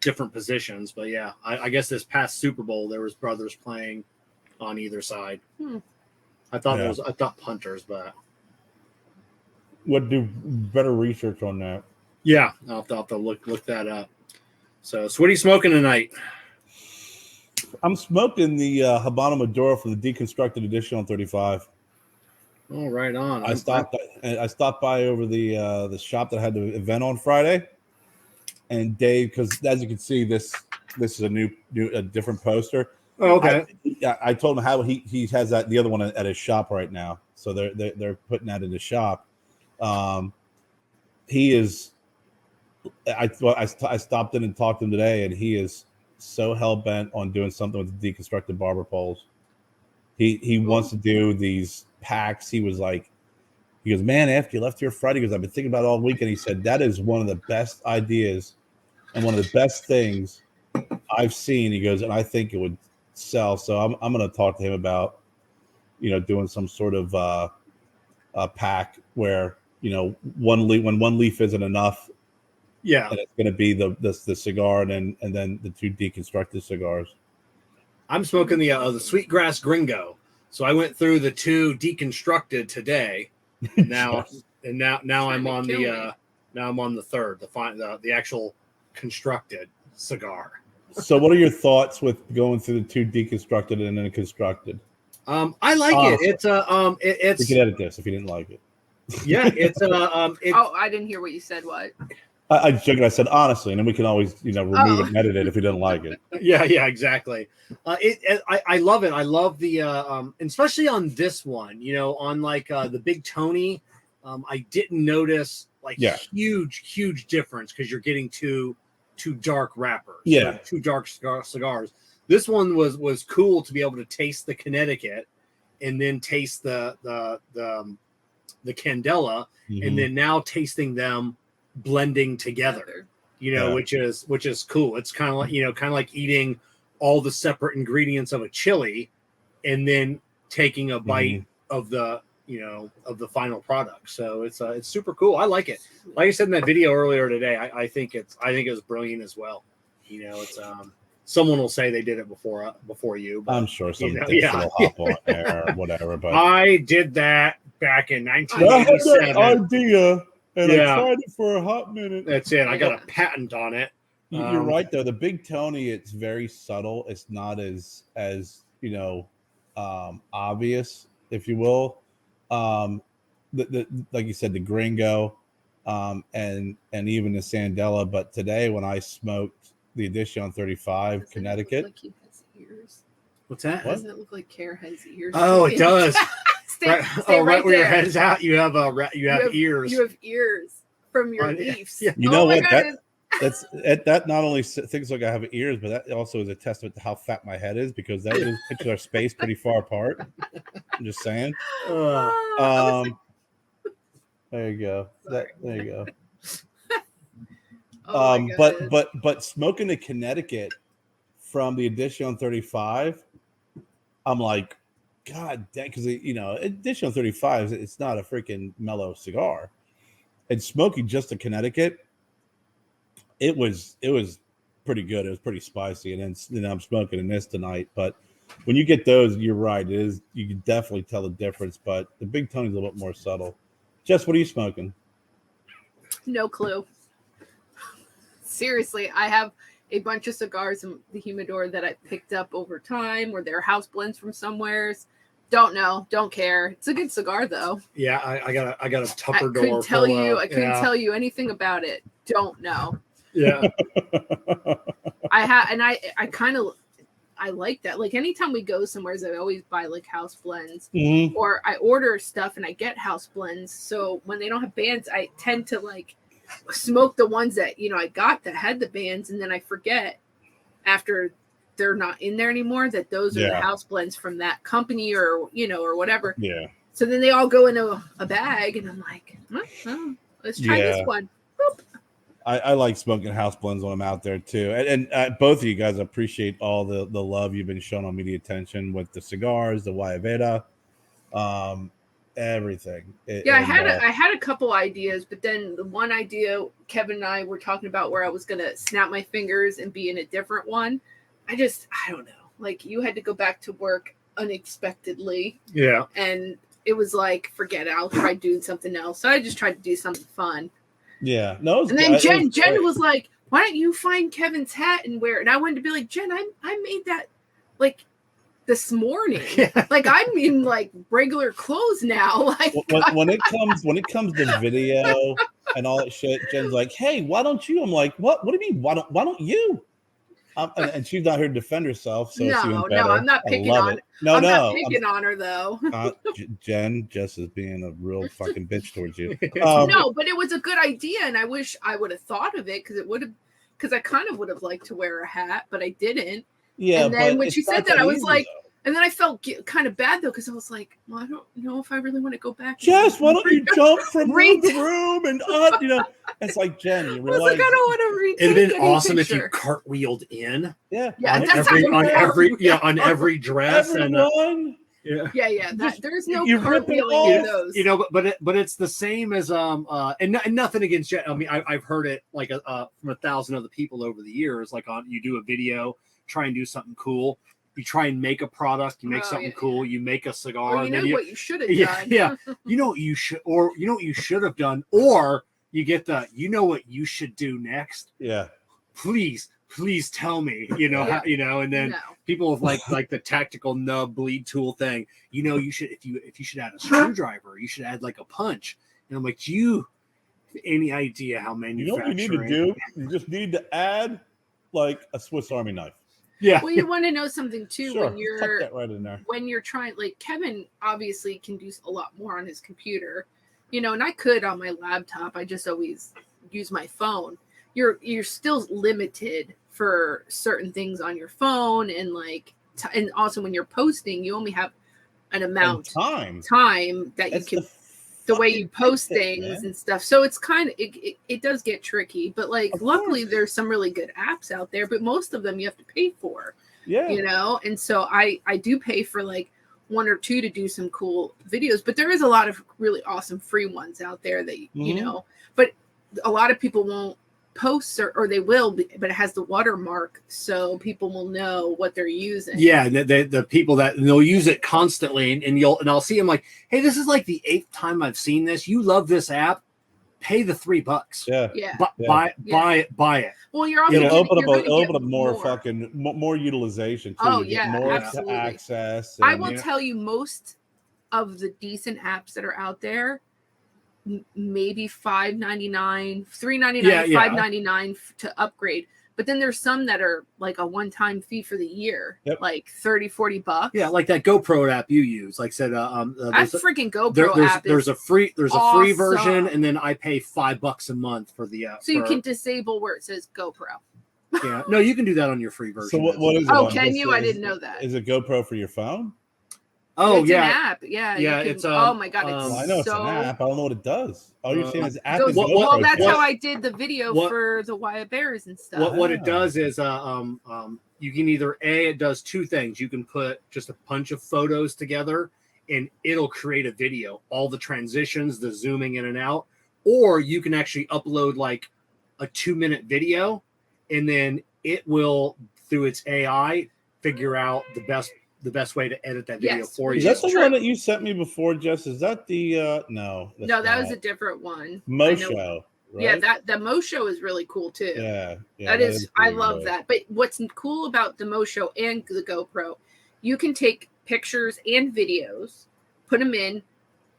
different positions, but yeah, I guess this past Super Bowl there was brothers playing on either side. I thought punters, but would do better research on that. Yeah, I'll have to look that up. So what are you smoking tonight? I'm smoking the Habano Maduro for the deconstructed edition on 35. Oh, right on. I stopped by over the shop that had the event on Friday, and Dave, because as you can see, this is a different poster. Oh, okay. I told him how he has the other one at his shop right now, so they're putting that in the shop. He is. I stopped in and talked to him today, and he is so hell bent on doing something with the deconstructed barber poles. He wants to do these packs. He goes, man, after you left here Friday, he goes, I've been thinking about it all week, and he said that is one of the best ideas and one of the best things I've seen. He goes, and I think it would sell. So I'm going to talk to him about doing some sort of a pack where when one leaf isn't enough. Yeah, and it's going to be the cigar and then the two deconstructed cigars. I'm smoking the Sweetgrass Gringo. So I went through the two deconstructed today. Now I'm on the third, the actual constructed cigar. So what are your thoughts with going through the two deconstructed and then constructed? I like it. It's you can edit this if you didn't like it. Yeah, I didn't hear what you said. What? I joking. I said honestly, and then we can always remove it and edit it if we didn't like it. Yeah, exactly. I love it. I love the especially on this one. On the Big Tony, I didn't notice huge difference because you're getting two dark wrappers. Yeah, two dark cigars. This one was cool to be able to taste the Connecticut, and then taste the Candela, and then now tasting them blending together, which is cool. It's kind of like eating all the separate ingredients of a chili and then taking a bite of the final product. So it's super cool. I like it. Like I said in that video earlier today, I think it was brilliant as well. It's someone will say they did it before you, but I'm sure some will hop on there or whatever, but I did that back in 1987. I had that idea. And I tried it for a hot minute. That's it. I got a patent on it. You're right, though. The Big Tony, it's very subtle. It's not as obvious, if you will. Like you said, the Gringo, and even the Sandela. But today, when I smoked the Edition 35 Connecticut, like he has ears. What's that? Doesn't it look like Kerr has ears? Oh, it does. Stay right where there. your head is out, you have ears. You have ears from your leaves. Yeah. You know what? That not only thinks like I have ears, but that also is a testament to how fat my head is because those pictures are spaced pretty far apart. I'm just saying. There you go. There you go. But smoking the Connecticut from the Edition 35, I'm like, God dang, because Edition 35 it's not a freaking mellow cigar. And smoking just a Connecticut, it was pretty good. It was pretty spicy, and then I'm smoking in this tonight. But when you get those, you're right. It is, you can definitely tell the difference. But the Big Tony's a little bit more subtle. Jess, what are you smoking? No clue. Seriously, I have a bunch of cigars in the humidor that I picked up over time, or they're house blends from somewheres. Don't know, don't care. It's a good cigar though. Yeah, I got a Tupper door. I couldn't tell you anything about it. Don't know. Yeah. I kind of like that. Like anytime we go somewhere, I always buy like house blends, or I order stuff and I get house blends. So when they don't have bands, I tend to like smoke the ones that I got that had the bands, and then I forget after they're not in there anymore that those are the house blends from that company or whatever. Yeah. So then they all go into a bag, and I'm like, let's try this one. Boop. I like smoking house blends when I'm out there too. And both of you guys appreciate all the love you've been shown on media attention with the cigars, the Viajante, everything. Yeah, I had a couple ideas, but then the one idea Kevin and I were talking about where I was gonna snap my fingers and be in a different one. I don't know. Like, you had to go back to work unexpectedly. Yeah. And it was like, forget it, I'll try doing something else. So I just tried to do something fun. Yeah. No. And then Jen was like, why don't you find Kevin's hat and wear it? And I wanted to be like, Jen, I made that like this morning. Yeah. Like, I'm in like regular clothes now. Like, when it comes to video and all that shit, Jen's like, hey, why don't you? I'm like, what do you mean? Why don't you? And she's not here to defend herself. So no, I'm not picking on. I'm not picking on her though. Jen, just as being a real fucking bitch towards you. No, but it was a good idea, and I wish I would have thought of it because I kind of would have liked to wear a hat, but I didn't. Yeah. And then when she said that, I was like, and then I felt kind of bad though because I was like, well, I don't know if I really want to go back. Jess, why don't you jump from room to room and It's like, Jen, you realize. I was like, I don't want to read. It'd been awesome if you cartwheeled in. Yeah. On every dress. Everyone. Yeah. There's no cartwheeling in those. But it's the same as and nothing against Jen. I mean, I've heard it like from 1,000 other people over the years. Like you do a video, try and do something cool. You try and make a product, you make something cool, you make a cigar. Or what you should have done. Yeah. You know what you should have done, or you get what you should do next. Yeah. Please tell me, and then people with like the tactical nub bleed tool thing, you should, if you should add a screwdriver, you should add like a punch. And I'm like, do you have any idea how manufacturing? You know what you need to do? You just need to add like a Swiss Army knife. Yeah. Well, you want to know something too. Sure. When you're Tuck that right in there. When you're trying, like Kevin obviously can do a lot more on his computer, and I could on my laptop. I just always use my phone. You're still limited for certain things on your phone, and and also when you're posting, you only have an amount of time that you can. The way you post things and stuff. So it's kind of, it does get tricky, but luckily there's some really good apps out there, but most of them you have to pay for, and so I do pay for one or two to do some cool videos, but there is a lot of really awesome free ones out there that, but a lot of people won't post or they will, but it has the watermark, so people will know what they're using. Yeah, the people that they'll use it constantly, and I'll see them like, hey, this is like the 8th time I've seen this. You love this app? Pay the $3. Yeah. Buy it. Well, you're also open up more utilization too. Oh, you get more access. I will tell you, most of the decent apps that are out there, maybe $5.99, $3.99, $5.99 to upgrade. But then there's some that are like a one-time fee for the year, like $30-$40. Yeah, like that GoPro app you use. Like I said, that freaking GoPro app. There's a free version, and then I pay $5 a month for the app. So you can disable where it says GoPro. Yeah, no, you can do that on your free version. So what is it? Oh, can you? I didn't know that. Is it GoPro for your phone? Oh, it's an app. Yeah. It's oh my god, it's I know it's an app. I don't know what it does. All you're saying is app. Well, that's how I did the video for the Wyatt Bears and stuff. What it does is you can either it does two things. You can put just a bunch of photos together and it'll create a video, all the transitions, the zooming in and out, or you can actually upload like a 2-minute video, and then it will, through its AI, figure out the best way to edit that video for you. Is that the one that you sent me before, Jess? Is that the no? No, that was a different one. Mosho. Right? Yeah, the Mosho is really cool too. Yeah, that is I love that. But what's cool about the Mosho and the GoPro, you can take pictures and videos, put them in.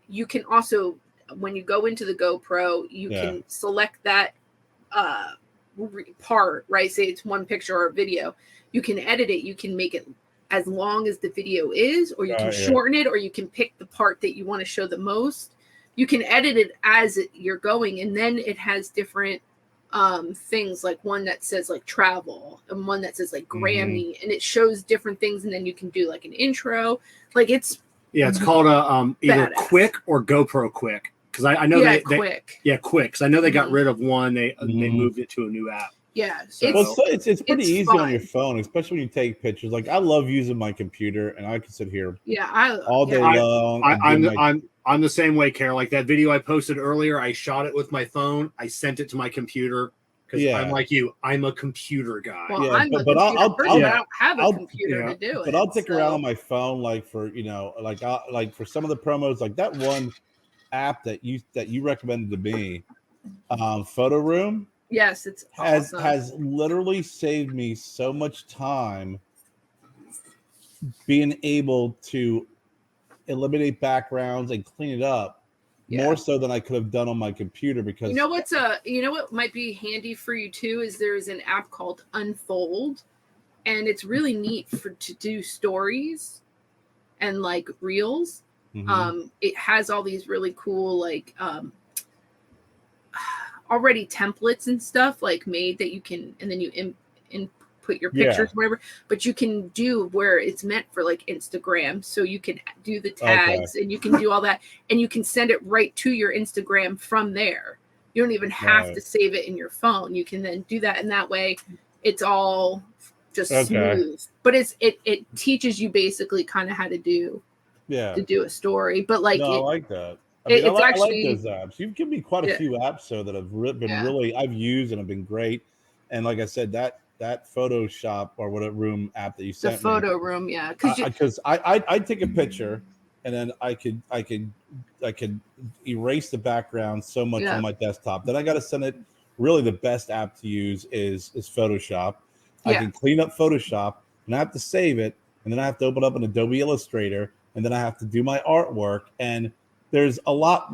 You can also, when you go into the GoPro, you can select that part, right? Say it's one picture or a video. You can edit it. You can make it as long as the video is, or you can shorten it, or you can pick the part that you want to show the most. You can edit it as you're going, and then it has different things, like one that says like travel and one that says like Grammy, and it shows different things, and then you can do like an intro. Like it's called either badass. Quick or GoPro Quick. because I know quick. Quick. Because I know they got rid of one. They moved it to a new app. Yeah, so, it's pretty easy fun. on your phone, especially when you take pictures. Like I love using my computer, and I can sit here all day long. I'm the same way, Kerr. Like that video I posted earlier, I shot it with my phone. I sent it to my computer because I'm like you. I'm a computer guy. Well, I'm a computer person. I don't have a computer to do it. But I'll dick around on my phone, like for like for some of the promos, like that one app that you recommended to me, Photo Room. Yes, it's awesome. has literally saved me so much time being able to eliminate backgrounds and clean it up more so than I could have done on my computer. Because you know what might be handy for you too is there's an app called Unfold, and it's really neat to do stories and like reels. It has all these really cool like already templates and stuff like made that you can, and then you input your pictures, whatever, but you can do where it's meant for like Instagram. So you can do the tags and you can do all that, and you can send it right to your Instagram from there. You don't even have to save it in your phone. You can then do that. And that way it's all just smooth, but it teaches you basically kind of how to do a story. But like, I like that. I like those apps. You've given me quite a few apps though that have been really I've used and have been great. And like I said, that Photoshop or whatever room app that you sent the photo room, because I take a picture and then I could erase the background so much on my desktop. Then I got to send it. Really, the best app to use is Photoshop. I can clean up Photoshop and I have to save it, and then I have to open up an Adobe Illustrator, and then I have to do my artwork. And there's a lot,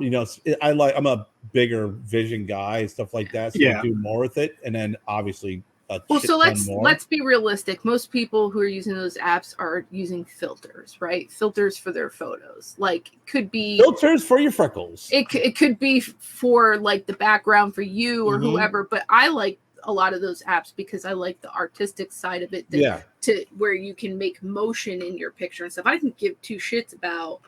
I'm a bigger vision guy and stuff like that. So I do more with it. And then obviously, so let's be realistic. Most people who are using those apps are using filters, right? Filters for their photos. Like could be filters for your freckles. It could be for like the background for you or whoever. But I like a lot of those apps because I like the artistic side of it. To where you can make motion in your picture and stuff. I didn't give two shits about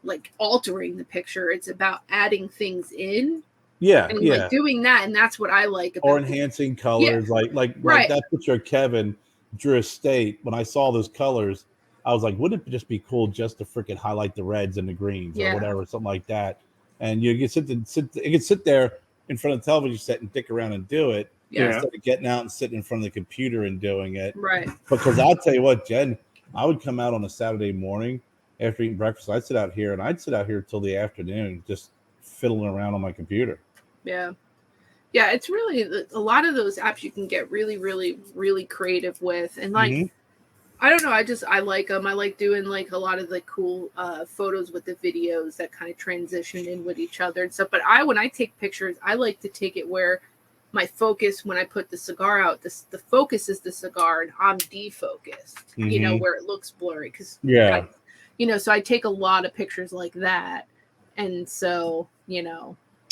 like altering the picture. It's about adding things in like doing that, and that's what I like about or enhancing colors. Like that picture of Kevin drew a state. When I saw those colors, I was like, wouldn't it just be cool just to freaking highlight the reds and the greens or whatever, something like that. And you can sit there in front of the television set and dick around and do it instead of getting out and sitting in front of the computer and doing it. Right. Because I'll tell you what, Jen, I would come out on a Saturday morning after eating breakfast. I'd sit out here till the afternoon, just fiddling around on my computer. Yeah, it's really a lot of those apps you can get really, really, really creative with, and like I don't know, I like them. I like doing like a lot of the cool photos with the videos that kind of transition in with each other and stuff. But when I take pictures, I like to take it where my focus, when I put the cigar out, the focus is the cigar and I'm defocused, where it looks blurry because so I take a lot of pictures like that, and so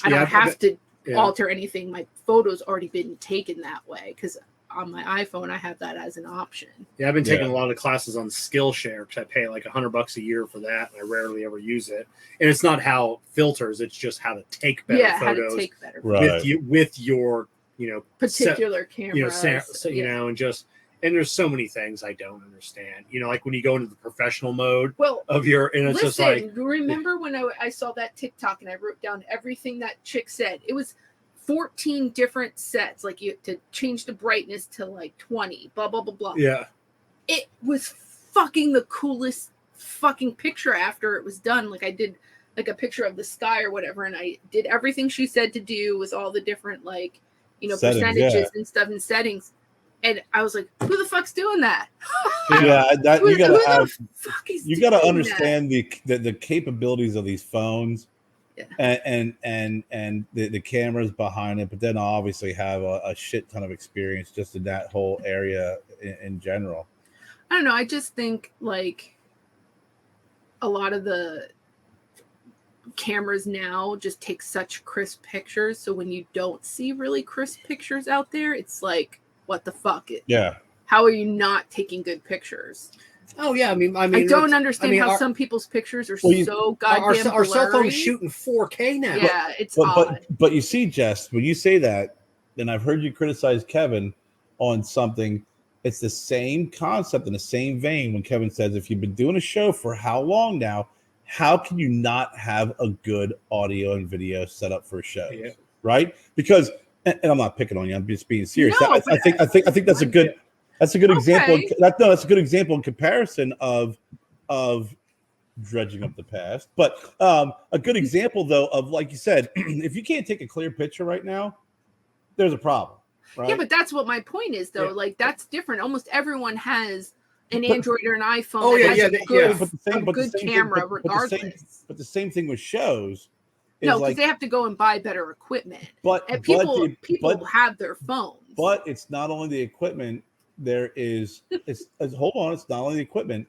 I don't have to alter anything. My photo's already been taken that way because on my iPhone I have that as an option. Yeah, I've been taking a lot of classes on Skillshare because I pay like $100 a year for that, and I rarely ever use it. And it's not how filters; it's just how to take better photos. How to take better photos. with your particular camera. And there's so many things I don't understand. Like when you go into the professional mode of it's just like, remember when I saw that TikTok and I wrote down everything that chick said? It was 14 different sets. Like you have to change the brightness to like 20, blah, blah, blah, blah. Yeah. It was fucking the coolest fucking picture after it was done. Like I did like a picture of the sky or whatever. And I did everything she said to do with all the different like, settings, percentages and stuff and settings. And I was like, "Who the fuck's doing that?" You gotta understand the capabilities of these phones, and the cameras behind it. But then obviously have a shit ton of experience just in that whole area in general. I don't know. I just think like a lot of the cameras now just take such crisp pictures. So when you don't see really crisp pictures out there, it's like, what the fuck? Yeah. How are you not taking good pictures? Oh yeah, I don't understand how some people's pictures are so goddamn our cell blurry. phone's shooting 4K now. Yeah, it's odd. But you see, Jess, when you say that, and I've heard you criticize Kevin on something, it's the same concept in the same vein when Kevin says, if you've been doing a show for how long now, how can you not have a good audio and video set up for a show? Yeah. Right? Because, and I'm not picking on you, I'm just being serious. No, I think that's a good example. That's a good example in comparison of dredging up the past. But a good example though of, like you said, if you can't take a clear picture right now, there's a problem. Right? Yeah, but that's what my point is, though. Yeah. Like, that's different. Almost everyone has an Android or an iPhone. Oh, yeah, a good camera, regardless. But the same thing with shows. No, because they have to go and buy better equipment. And people have their phones. But it's not only the equipment. There is, hold on, it's not only the equipment.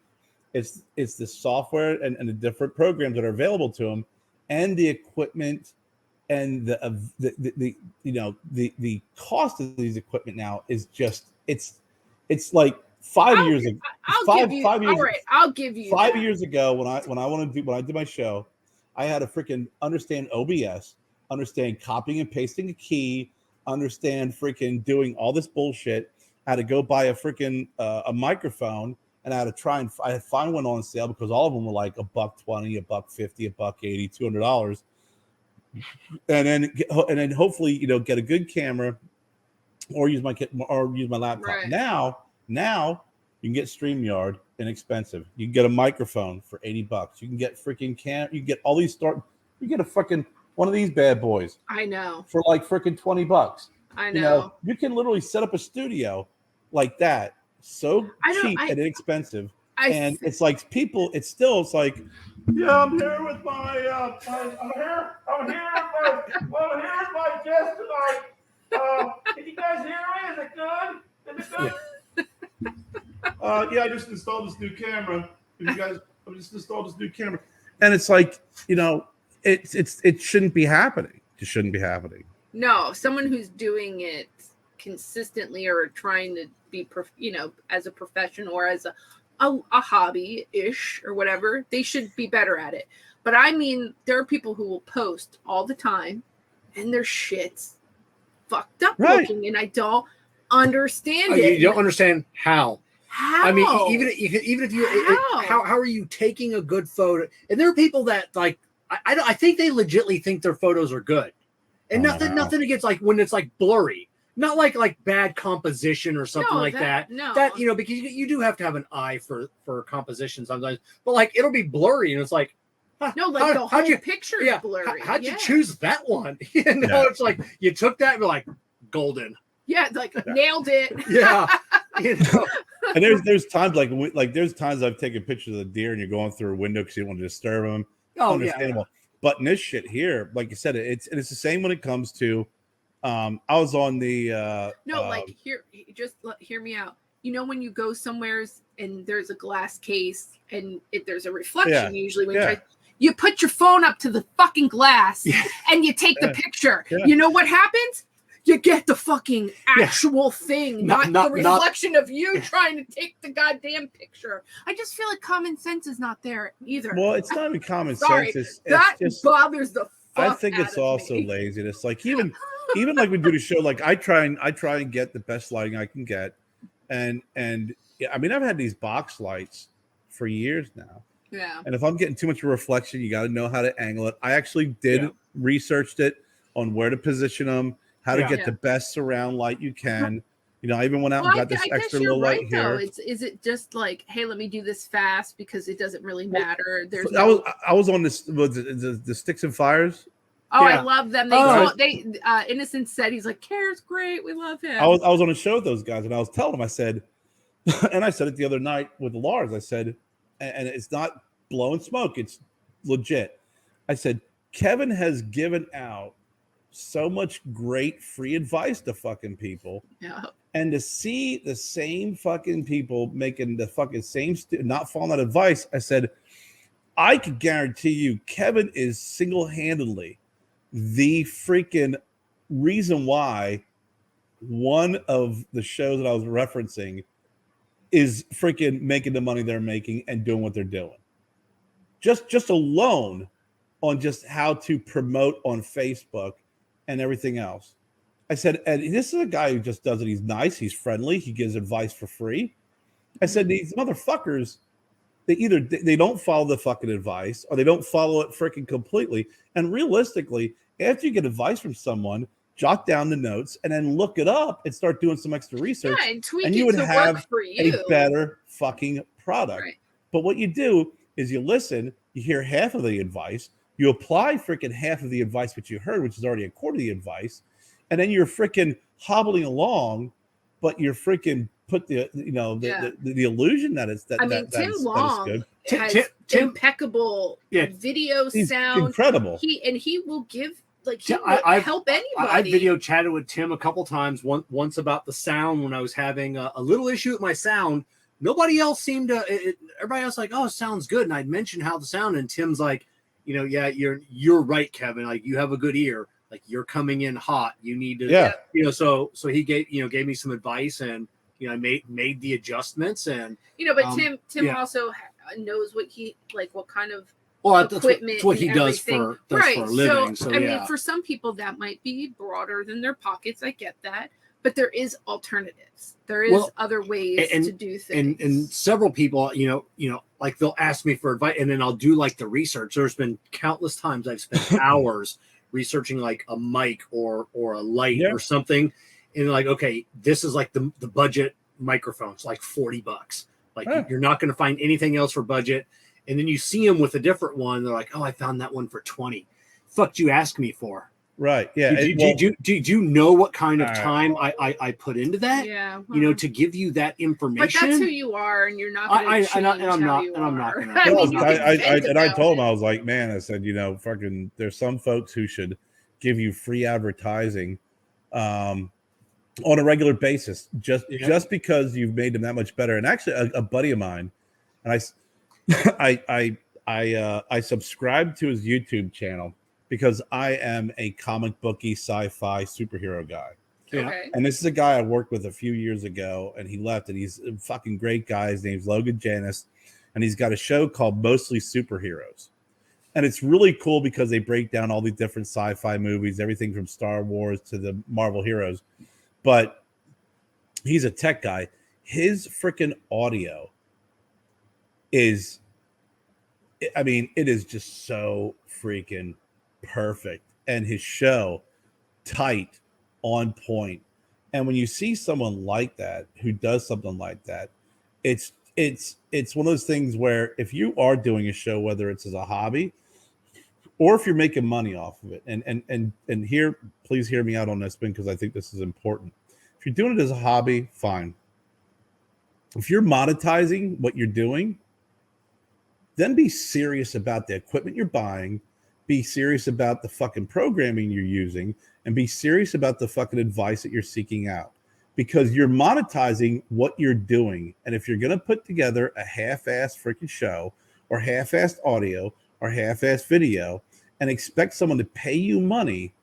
It's the software and the different programs that are available to them, and the equipment. And the cost of these equipment now is just it's like 5 years ago. I'll give you 5 years ago when I did my show, I had to freaking understand OBS, understand copying and pasting a key, understand freaking doing all this bullshit. I had to go buy a freaking a microphone, and I had to I had find one on sale because all of them were like $120, $150, $180, $200. And then hopefully get a good camera or use my laptop. Right. Now you can get StreamYard inexpensive. You can get a microphone for $80. You can get freaking you get all these you get a fucking one of these bad boys. I know. For like freaking $20. I know. You can literally set up a studio like that. Cheap and inexpensive. It's like it's like, yeah, I'm here with my I'm here with my guest tonight. Can you guys hear me? Is it good? Is it good? Yeah, I just installed this new camera. I just installed this new camera. And it's like, it shouldn't be happening. It shouldn't be happening. No, someone who's doing it consistently or trying to be, as a profession or as a hobby-ish or whatever, they should be better at it. But I mean, there are people who will post all the time and their shit's fucked up looking, and I don't understand it. You don't understand how. How? I mean, even if you, how are you taking a good photo? And there are people that like, I think they legitimately think their photos are good, and nothing against like when it's like blurry. Not like bad composition or something that. No, that because you do have to have an eye for composition sometimes. But like it'll be blurry, and it's like, the whole picture is blurry. How'd you choose that one? It's like you took that and you're like golden. Yeah, like nailed it. Yeah, And there's times there's times I've taken pictures of the deer, and you're going through a window because you don't want to disturb them. Oh, understandable. Yeah. But in this shit here, like you said, it's the same when it comes to. I was on the hear me out. When you go somewhere and there's a glass case and there's a reflection, usually when you put your phone up to the fucking glass and you take the picture. Yeah. You know what happens? You get the fucking actual thing, not the reflection of you trying to take the goddamn picture. I just feel like common sense is not there either. Well, it's not even common sense. That just bothers the fuck I think it's also laziness. Like even like we do the show, like I try and get the best lighting I can get. And I mean, I've had these box lights for years now. Yeah. And if I'm getting too much reflection, you got to know how to angle it. I actually researched it on where to position them, how to get the best surround light you can. I even went out and got this extra little light here. Is it just like, hey, let me do this fast because it doesn't really matter? I was on this the Sticks and Fires. Oh, I love them. They Innocent said he's like, Kerr's great. We love him. I was on a show with those guys, and I was telling them, I said, and I said it the other night with Lars. I said, and it's not blowing smoke. It's legit. I said, Kevin has given out so much great free advice to fucking people. Yeah. And to see the same fucking people making the fucking same, not following that advice, I said, I could guarantee you, Kevin is single-handedly the freaking reason why one of the shows that I was referencing is freaking making the money they're making and doing what they're doing. Just alone on just how to promote on Facebook and everything else. I said, and this is a guy who just does it. He's nice. He's friendly. He gives advice for free. I said, these motherfuckers, they don't follow the fucking advice or they don't follow it freaking completely. And realistically, after you get advice from someone, jot down the notes and then look it up and start doing some extra research. Yeah, and tweak and it you would to have work for you. a better fucking product. Right. But what you do is you listen, you hear half of the advice, you apply freaking half of the advice which you heard, which is already a quarter of the advice, and then you're freaking hobbling along, but you're freaking put the the illusion that it's that. I mean, Tim Long has impeccable video sound. Incredible. He will give he will help anybody. I video chatted with Tim a couple times. Once about the sound when I was having a little issue with my sound. Nobody else seemed to. Everybody else like, oh, it sounds good. And I'd mentioned how the sound, and Tim's like, yeah, you're right, Kevin. Like you have a good ear. Like you're coming in hot. You need to, So he gave me some advice, and I made the adjustments, and but Tim also knows what he what kind of equipment. That's what he does for a living. So I mean, for some people that might be broader than their pockets. I get that. But there is alternatives. There is other ways to do things. And several people, like they'll ask me for advice, and then I'll do the research. There's been countless times I've spent hours researching a mic or a light or something, and they're like, okay, this is the budget microphones, $40. You're not going to find anything else for budget. And then you see them with a different one. They're like, oh, I found that one for $20. Fuck, you ask me for. Right. Yeah. Do you know what kind of time I put into that? Yeah. To give you that information. But that's who you are, and you're not going to change I'm not going to. I told him, I was like, man, I said, fucking, there's some folks who should give you free advertising on a regular basis, just because you've made them that much better. And actually, a buddy of mine, and I subscribed to his YouTube channel, because I am a comic booky sci-fi superhero guy. Okay. And this is a guy I worked with a few years ago, and he left, and he's a fucking great guy. His name's Logan Janis, and he's got a show called Mostly Superheroes. And it's really cool because they break down all these different sci-fi movies, everything from Star Wars to the Marvel heroes. But he's a tech guy. His freaking audio is, it is just so freaking perfect, and his show tight, on point. And when you see someone like that who does something like that, it's one of those things where if you are doing a show, whether it's as a hobby or if you're making money off of it, and here, please hear me out on this, because I think this is important. If you're doing it as a hobby, fine. If you're monetizing what you're doing, then be serious about the equipment you're buying. Be serious about the fucking programming you're using, and be serious about the fucking advice that you're seeking out, because you're monetizing what you're doing. And if you're going to put together a half-assed freaking show or half-assed audio or half-assed video and expect someone to pay you money,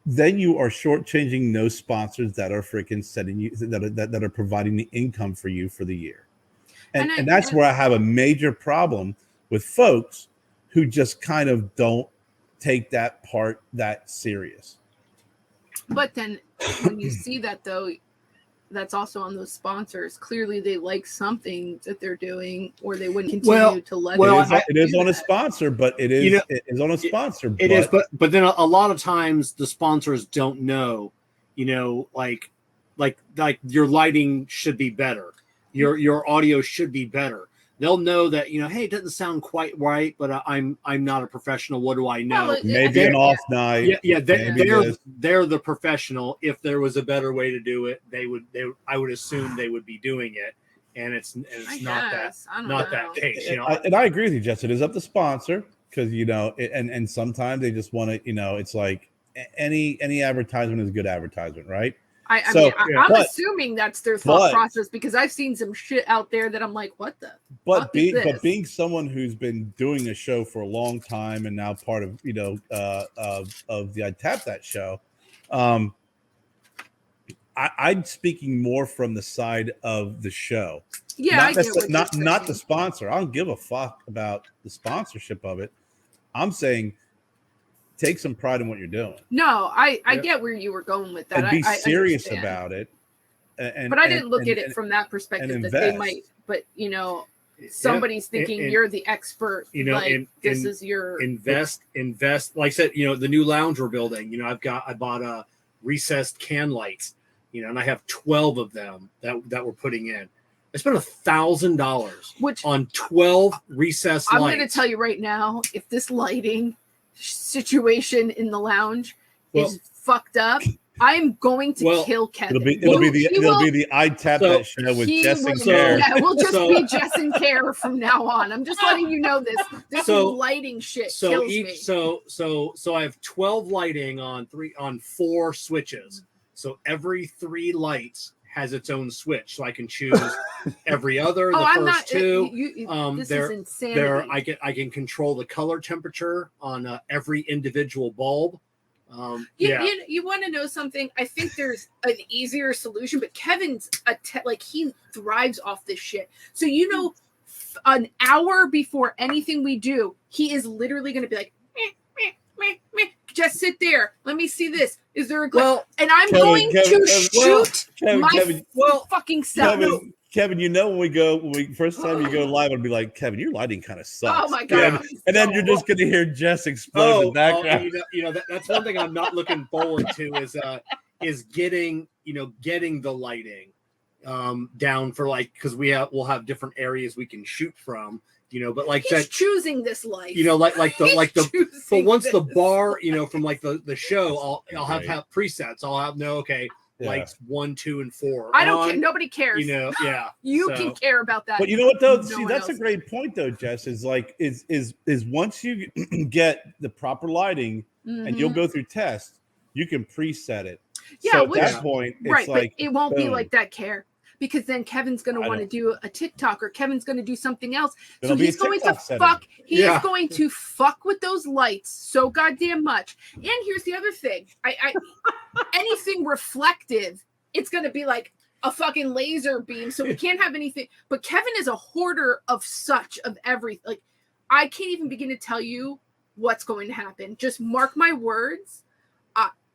then you are shortchanging those sponsors that are freaking setting you, that are providing the income for you for the year. And that's where I have a major problem with folks who just kind of don't take that part that serious. But then when you see that, though, that's also on those sponsors. Clearly they like something that they're doing, or they wouldn't continue to let it is on a sponsor, but it is it is on a sponsor. It is, but then a lot of times the sponsors don't know, like your lighting should be better. Your audio should be better. They'll know that, hey, it doesn't sound quite right, but I'm not a professional. What do I know? Well, maybe an off night. They're the professional. If there was a better way to do it, I would assume they would be doing it. And it's not that case. And I agree with you, Jess. It is up to sponsor, because and sometimes they just want to, it's like any advertisement is good advertisement, right? I'm assuming that's their thought process, because I've seen some shit out there that I'm like, what the? But being someone who's been doing a show for a long time and now part of of the I Tap That show, I'm speaking more from the side of the show. Yeah, not the sponsor. I don't give a fuck about the sponsorship of it. I'm saying take some pride in what you're doing. No, I get where you were going with that. And be I serious understand. about it. But I didn't look at it from that perspective that they might. But somebody's thinking you're the expert. This is your invest. Like I said, the new lounge we're building. I bought a recessed can lights. And I have 12 of them that we're putting in. I spent $1,000 on 12 recessed lights. I'm going to tell you right now, if this lighting situation in the lounge is fucked up, I'm going to kill Kevin. It'll be the I Tap That show with Jess and Kerr. Yeah, we'll just be Jess and Kerr from now on. I'm just letting you know this. This lighting shit kills me. So I have 12 lighting on 4 switches. So every 3 lights has its own switch, so I can choose every other. The first 2. This is insanity. I can control the color temperature on every individual bulb. You want to know something? I think there's an easier solution, but Kevin's he thrives off this shit. So an hour before anything we do, he is literally going to be like, just sit there. Let me see this. Is there a glitch? And I'm going to shoot my fucking self. Kevin, when first time you go live, I'll be like, Kevin, your lighting kind of sucks. Oh my god! And then you're just gonna hear Jess explode in the background. That's one thing I'm not looking forward to is getting the lighting down for because we'll have different areas we can shoot from. But he's choosing this life. But once the bar, from the show, I'll have presets. I'll have lights 1, 2, and 4. I don't care. Nobody cares. You can care about that. But you know what though? See, that's a great point though, Jess. Is once you get the proper lighting and you'll go through tests, you can preset it. Yeah, so at that point, it's but it won't be like that, Kerr. Because then Kevin's going to want to do a TikTok or Kevin's going to do something else. So he's going to fuck. He is going to fuck with those lights so goddamn much. And here's the other thing: I anything reflective, it's going to be like a fucking laser beam. So we can't have anything. But Kevin is a hoarder of everything. I can't even begin to tell you what's going to happen. Just mark my words.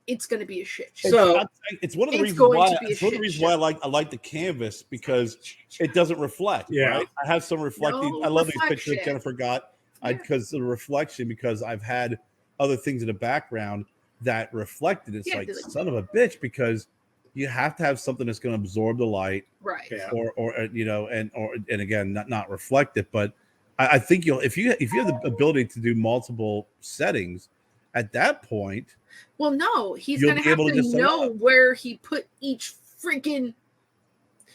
It's going to be a shit show. So it's one of the reasons why I like the canvas, because it doesn't reflect. Yeah, right? I have some reflecting. I love these pictures that Jennifer got because the reflection. Because I've had other things in the background that reflected. It's son of a bitch, because you have to have something that's going to absorb the light, right? Yeah. Or and again not reflect it. But I think if you have the ability to do multiple settings, at that point. Well, no, he's going to have to know where he put each freaking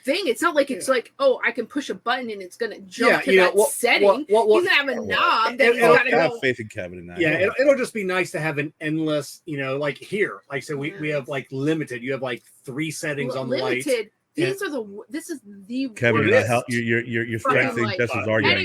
thing. It's not like it's like, oh, I can push a button and it's going to jump to that setting. He's going to have a knob that he's got to have faith in Kevin in that. Yeah, it'll just be nice to have an endless, like here. Like I said, we have limited. You have 3 settings on the lights. This is the Kevin, you're strengthening Jess's argument.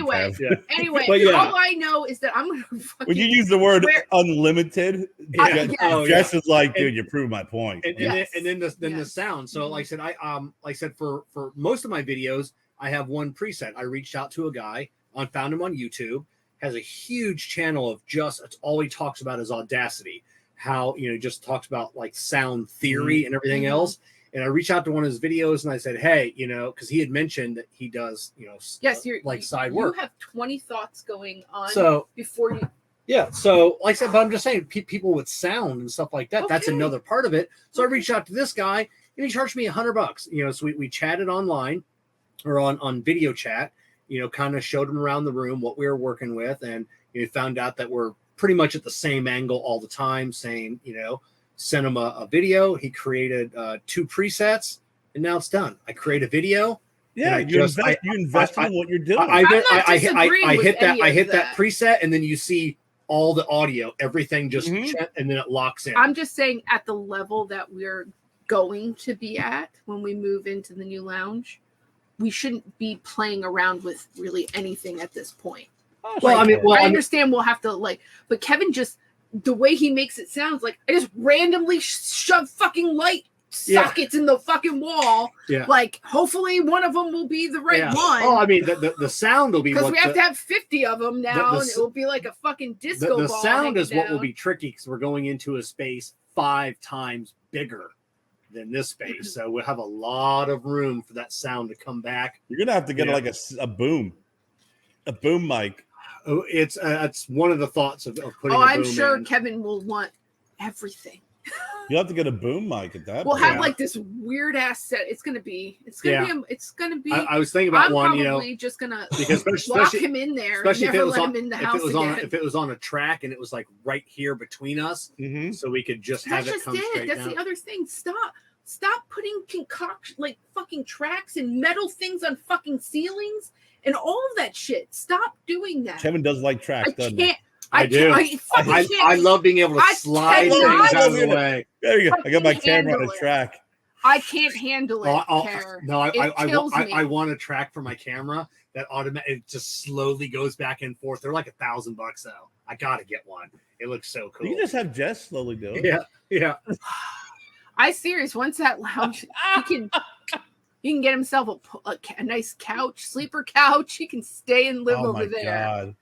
Anyway, all I know is that I'm going to when you use the word unlimited, Jess is like, dude, you're proving my point. And then the sound. So like I said, for most of my videos, I have one preset. I reached out to a guy, found him on YouTube, has a huge channel of it's all he talks about is Audacity, how just talks about sound theory and everything else. And I reached out to one of his videos and I said, hey, because he had mentioned that he does, side work. You have 20 thoughts going on before you. Yeah. So like I said, but I'm just saying people with sound and stuff like that, that's another part of it. So I reached out to this guy and he charged me $100, so we chatted online or on video chat, kind of showed him around the room what we were working with. And found out that we're pretty much at the same angle all the time, same, sent him a video. He created 2 presets, and now it's done. I create a video. Yeah, you invest in what you're doing. I hit that preset, and then you see all the audio, everything just, and then it locks in. I'm just saying, at the level that we're going to be at when we move into the new lounge, we shouldn't be playing around with really anything at this point. I understand we'll have to but Kevin just. The way he makes it sounds like I just randomly shove fucking light sockets in the fucking wall. Yeah. Like, hopefully one of them will be the right one. Oh, I mean, the sound will be because we have to have 50 of them now, and it will be like a fucking disco the ball. The sound is what down. will be tricky because we're going into a space 5 times bigger than this space, so we'll have a lot of room for that sound to come back. You're gonna have to get like a boom mic. Oh, it's one of the thoughts of putting. I'm sure Kevin will want everything. You'll have to get a boom mic at that. We'll have like this weird ass set. It's gonna be. I was thinking about one. Probably just gonna because lock him in there. Especially and never let him in the house again. If it was on a track and it was like right here between us, so we could just have it come straight down. That's the other thing. Stop putting concoction like fucking tracks and metal things on fucking ceilings and all of that shit. Stop doing that. Kevin does like tracks, doesn't he? I do. I love being able to slide things out of the way. There you go. I got my camera on a track. I can't handle it. No, I want a track for my camera that it just slowly goes back and forth. They're like $1,000 though. I gotta get one. It looks so cool. You can just have Jess slowly do it. Yeah. I serious. Once that lounge, he can get himself a nice couch, sleeper couch. He can stay and live over there. God.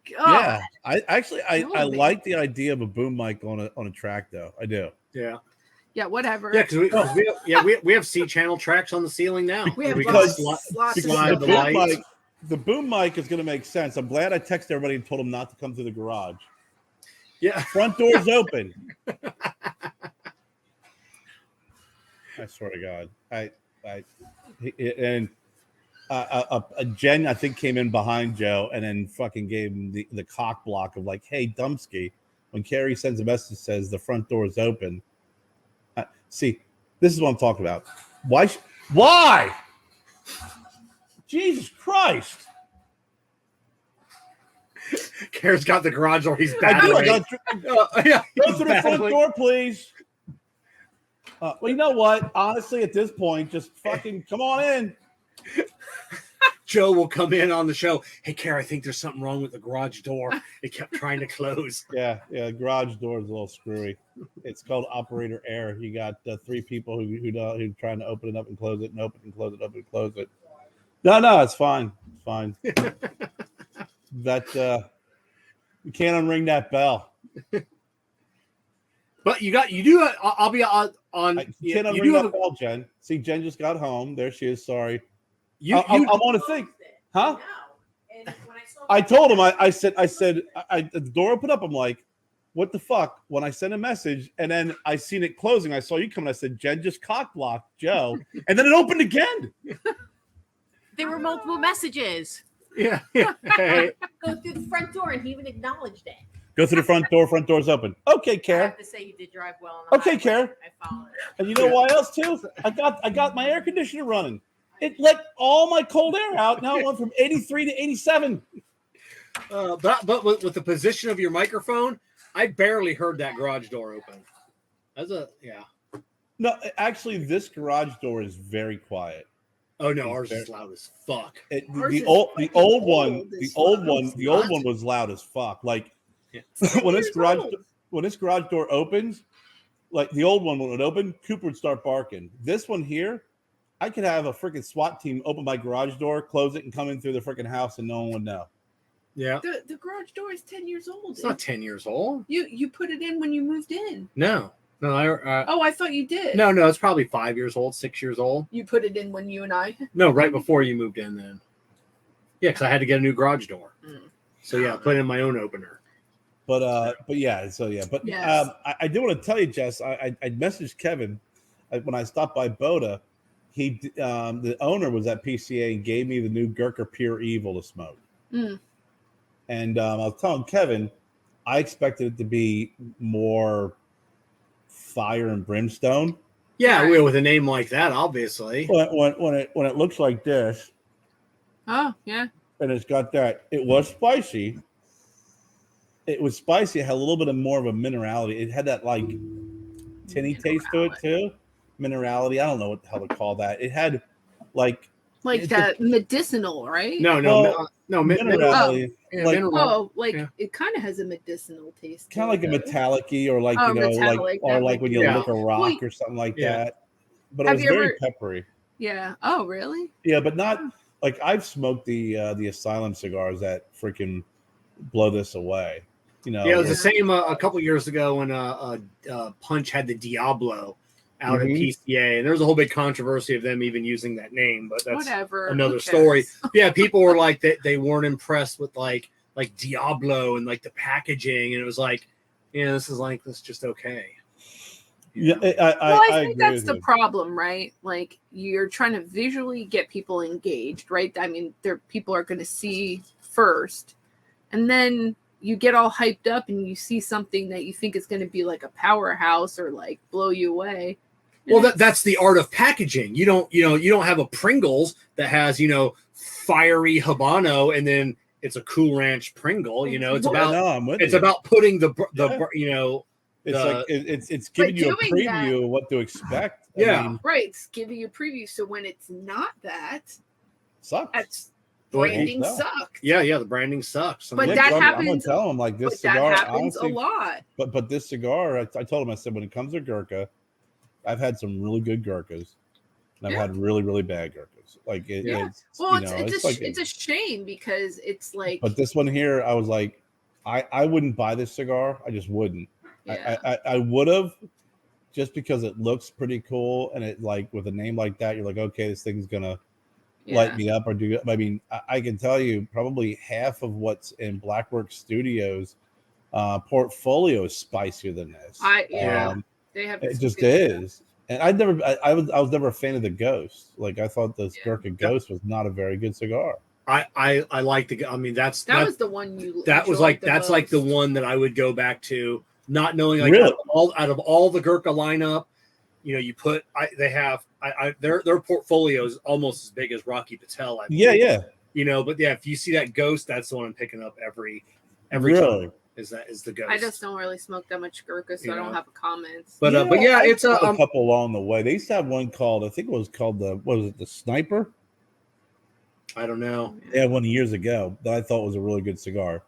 Yeah, I like the idea of a boom mic on a track though. I do. Yeah, whatever. Yeah, because we have C channel tracks on the ceiling now. Because slide the lights. The boom mic is going to make sense. I'm glad I texted everybody and told them not to come through the garage. Yeah, front door's open. I swear to God, Jen, I think, came in behind Joe and then fucking gave him the cock block of like, hey, Dumpsky, when Carrie sends a message that says the front door is open. See, this is what I'm talking about. Why? Jesus Christ. Kerr's got the garage door. He's battling. Go through the front door, please. Well, you know what? Honestly, at this point, just fucking come on in. Joe will come in on the show. Hey, Kerr, I think there's something wrong with the garage door. It kept trying to close. Yeah, garage door is a little screwy. It's called operator error. You got 3 people who trying to open it up and close it and open and close it, open and close it. No, it's fine. It's fine. That you can't unring that bell. But you do. I'll be on. You can't unring that bell, Jen. See, Jen just got home. There she is. Sorry. I'm on a thing, huh? I told him. I said. The door opened up. I'm like, what the fuck? When I sent a message, and then I seen it closing. I saw you coming. I said, Jen just cock blocked Joe, and then it opened again. There were multiple messages. Yeah. Go through the front door, and he even acknowledged it. Go through the front door. Front door's open. Okay, Kerr. I have to say you did drive well. Okay, Kerr. I followed it. And you know why else too? I got my air conditioner running. It let all my cold air out. Now it went from 83 to 87. But with the position of your microphone, I barely heard that garage door open. No, actually, this garage door is very quiet. Oh no, ours is loud as fuck. The old one was loud as fuck. Like when this garage door opens, like the old one when it opened, Cooper would start barking. This one here, I could have a freaking SWAT team open my garage door, close it, and come in through the freaking house, and no one would know. Yeah, the garage door is 10 years old. It's not 10 years old. You put it in when you moved in. No. I thought you did. No, it's probably 5 years old, 6 years old. You put it in when you and I. No, right before you moved in. Then. Yeah, because I had to get a new garage door. So yeah, I put in my own opener. But yes. I do want to tell you, Jess. I messaged Kevin when I stopped by Boda. The owner was at PCA and gave me the new Gurkha Pure Evil to smoke. And I was telling Kevin, I expected it to be more fire and brimstone. Yeah, with a name like that, obviously. When it looks like this. Oh yeah. And it's got that. It was spicy. It was spicy. It had a little bit of more of a minerality. It had that like tinny taste to it too. Minerality. I don't know what the hell to call that. It had like that medicinal, right? No, minerality. It kind of has a medicinal taste. Kind of like a metallic-y or like metallic, or like when you lick a rock or something like that. but it was very peppery. Yeah. Oh, really? Yeah, but not like I've smoked the Asylum cigars that freaking blow this away. You know, Yeah, it was the same a couple years ago when Punch had the Diablo out at PCA, and there was a whole big controversy of them even using that name, but that's another story. Yeah, people were like they weren't impressed with like Diablo and like the packaging, and it was like, this is just okay. Yeah, I think that's the problem, right? Like you're trying to visually get people engaged, right? I mean, people are going to see first, and then you get all hyped up and you see something that you think is going to be like a powerhouse or like blow you away. Well, that's the art of packaging. You don't have a Pringles that has fiery Habano and then it's a Cool Ranch Pringle. It's about putting it's giving you a preview of what to expect. I mean, right. It's giving you a preview. So when it's not that, sucks. Branding sucks. Yeah, the branding sucks. But that happens. I'm gonna tell them like this cigar. That happens a lot. But this cigar, I told him, I said, when it comes to Gurkha, I've had some really good Gurkhas, and I've had really, really bad Gurkhas. Like it's a shame because it's like. But this one here, I was like, I wouldn't buy this cigar. I just wouldn't. Yeah. I would have, just because it looks pretty cool, and it like with a name like that, you're like, okay, this thing's gonna light me up or do. I mean, I can tell you probably half of what's in Blackwork Studios portfolio is spicier than this. They have it just is. And I was never a fan of the Ghost. Like I thought this Gurkha Ghost was not a very good cigar. I like the. I mean, that was the one you. That was like that's most. Like the one that I would go back to, not knowing like really? out of all the Gurkha lineup, you put their portfolio is almost as big as Rocky Patel. I believe. Yeah. But if you see that Ghost, that's the one I'm picking up every really? time. Is the Ghost? I just don't really smoke that much Gurkha, so I don't have a comment. But it's a couple along the way. They used to have one called, I think it was called the Sniper? I don't know. They had one years ago that I thought was a really good cigar. It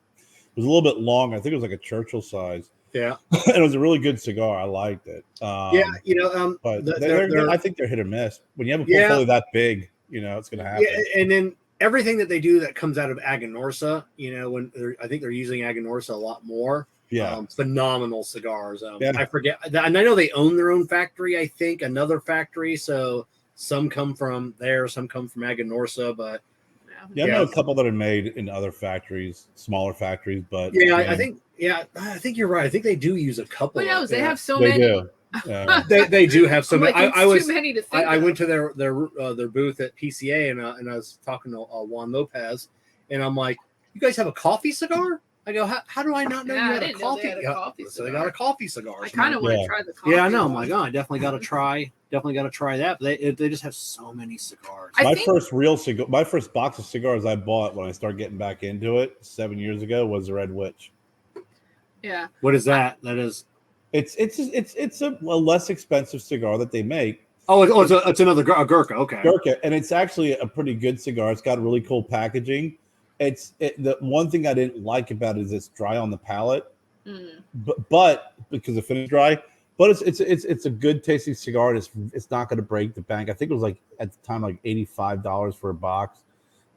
was a little bit long. I think it was like a Churchill size. Yeah, and it was a really good cigar. I liked it. But I think they're hit or miss. When you have a portfolio that big, it's going to happen. Yeah, and then everything that they do that comes out of Aganorsa, I think they're using Aganorsa a lot more. Yeah, phenomenal cigars. I forget, and I know they own their own factory. I think another factory, so some come from there, some come from Aganorsa, but. I know a couple that are made in other factories, smaller factories, but I think you're right. I think they do use a couple. Who knows? They have so many. Do. They do have so many. Too many to think I went to their booth at PCA and I was talking to Juan Lopez, and I'm like, "You guys have a coffee cigar?" I go, "How do I not know you had a coffee?" So they got a coffee cigar. I kind of want to try the coffee. Yeah, I know. I'm like, I definitely got to try. Definitely got to try that. But they just have so many cigars. My first box of cigars I bought when I started getting back into it 7 years ago was the Red Witch. Yeah. What is that? That is. It's a less expensive cigar that they make. It's another Gurkha. Okay. Gurkha, and it's actually a pretty good cigar. It's got really cool packaging. The one thing I didn't like about it is it's dry on the palate, but because the finish dry. But it's a good tasting cigar. And it's not going to break the bank. I think it was like at the time like $85 for a box,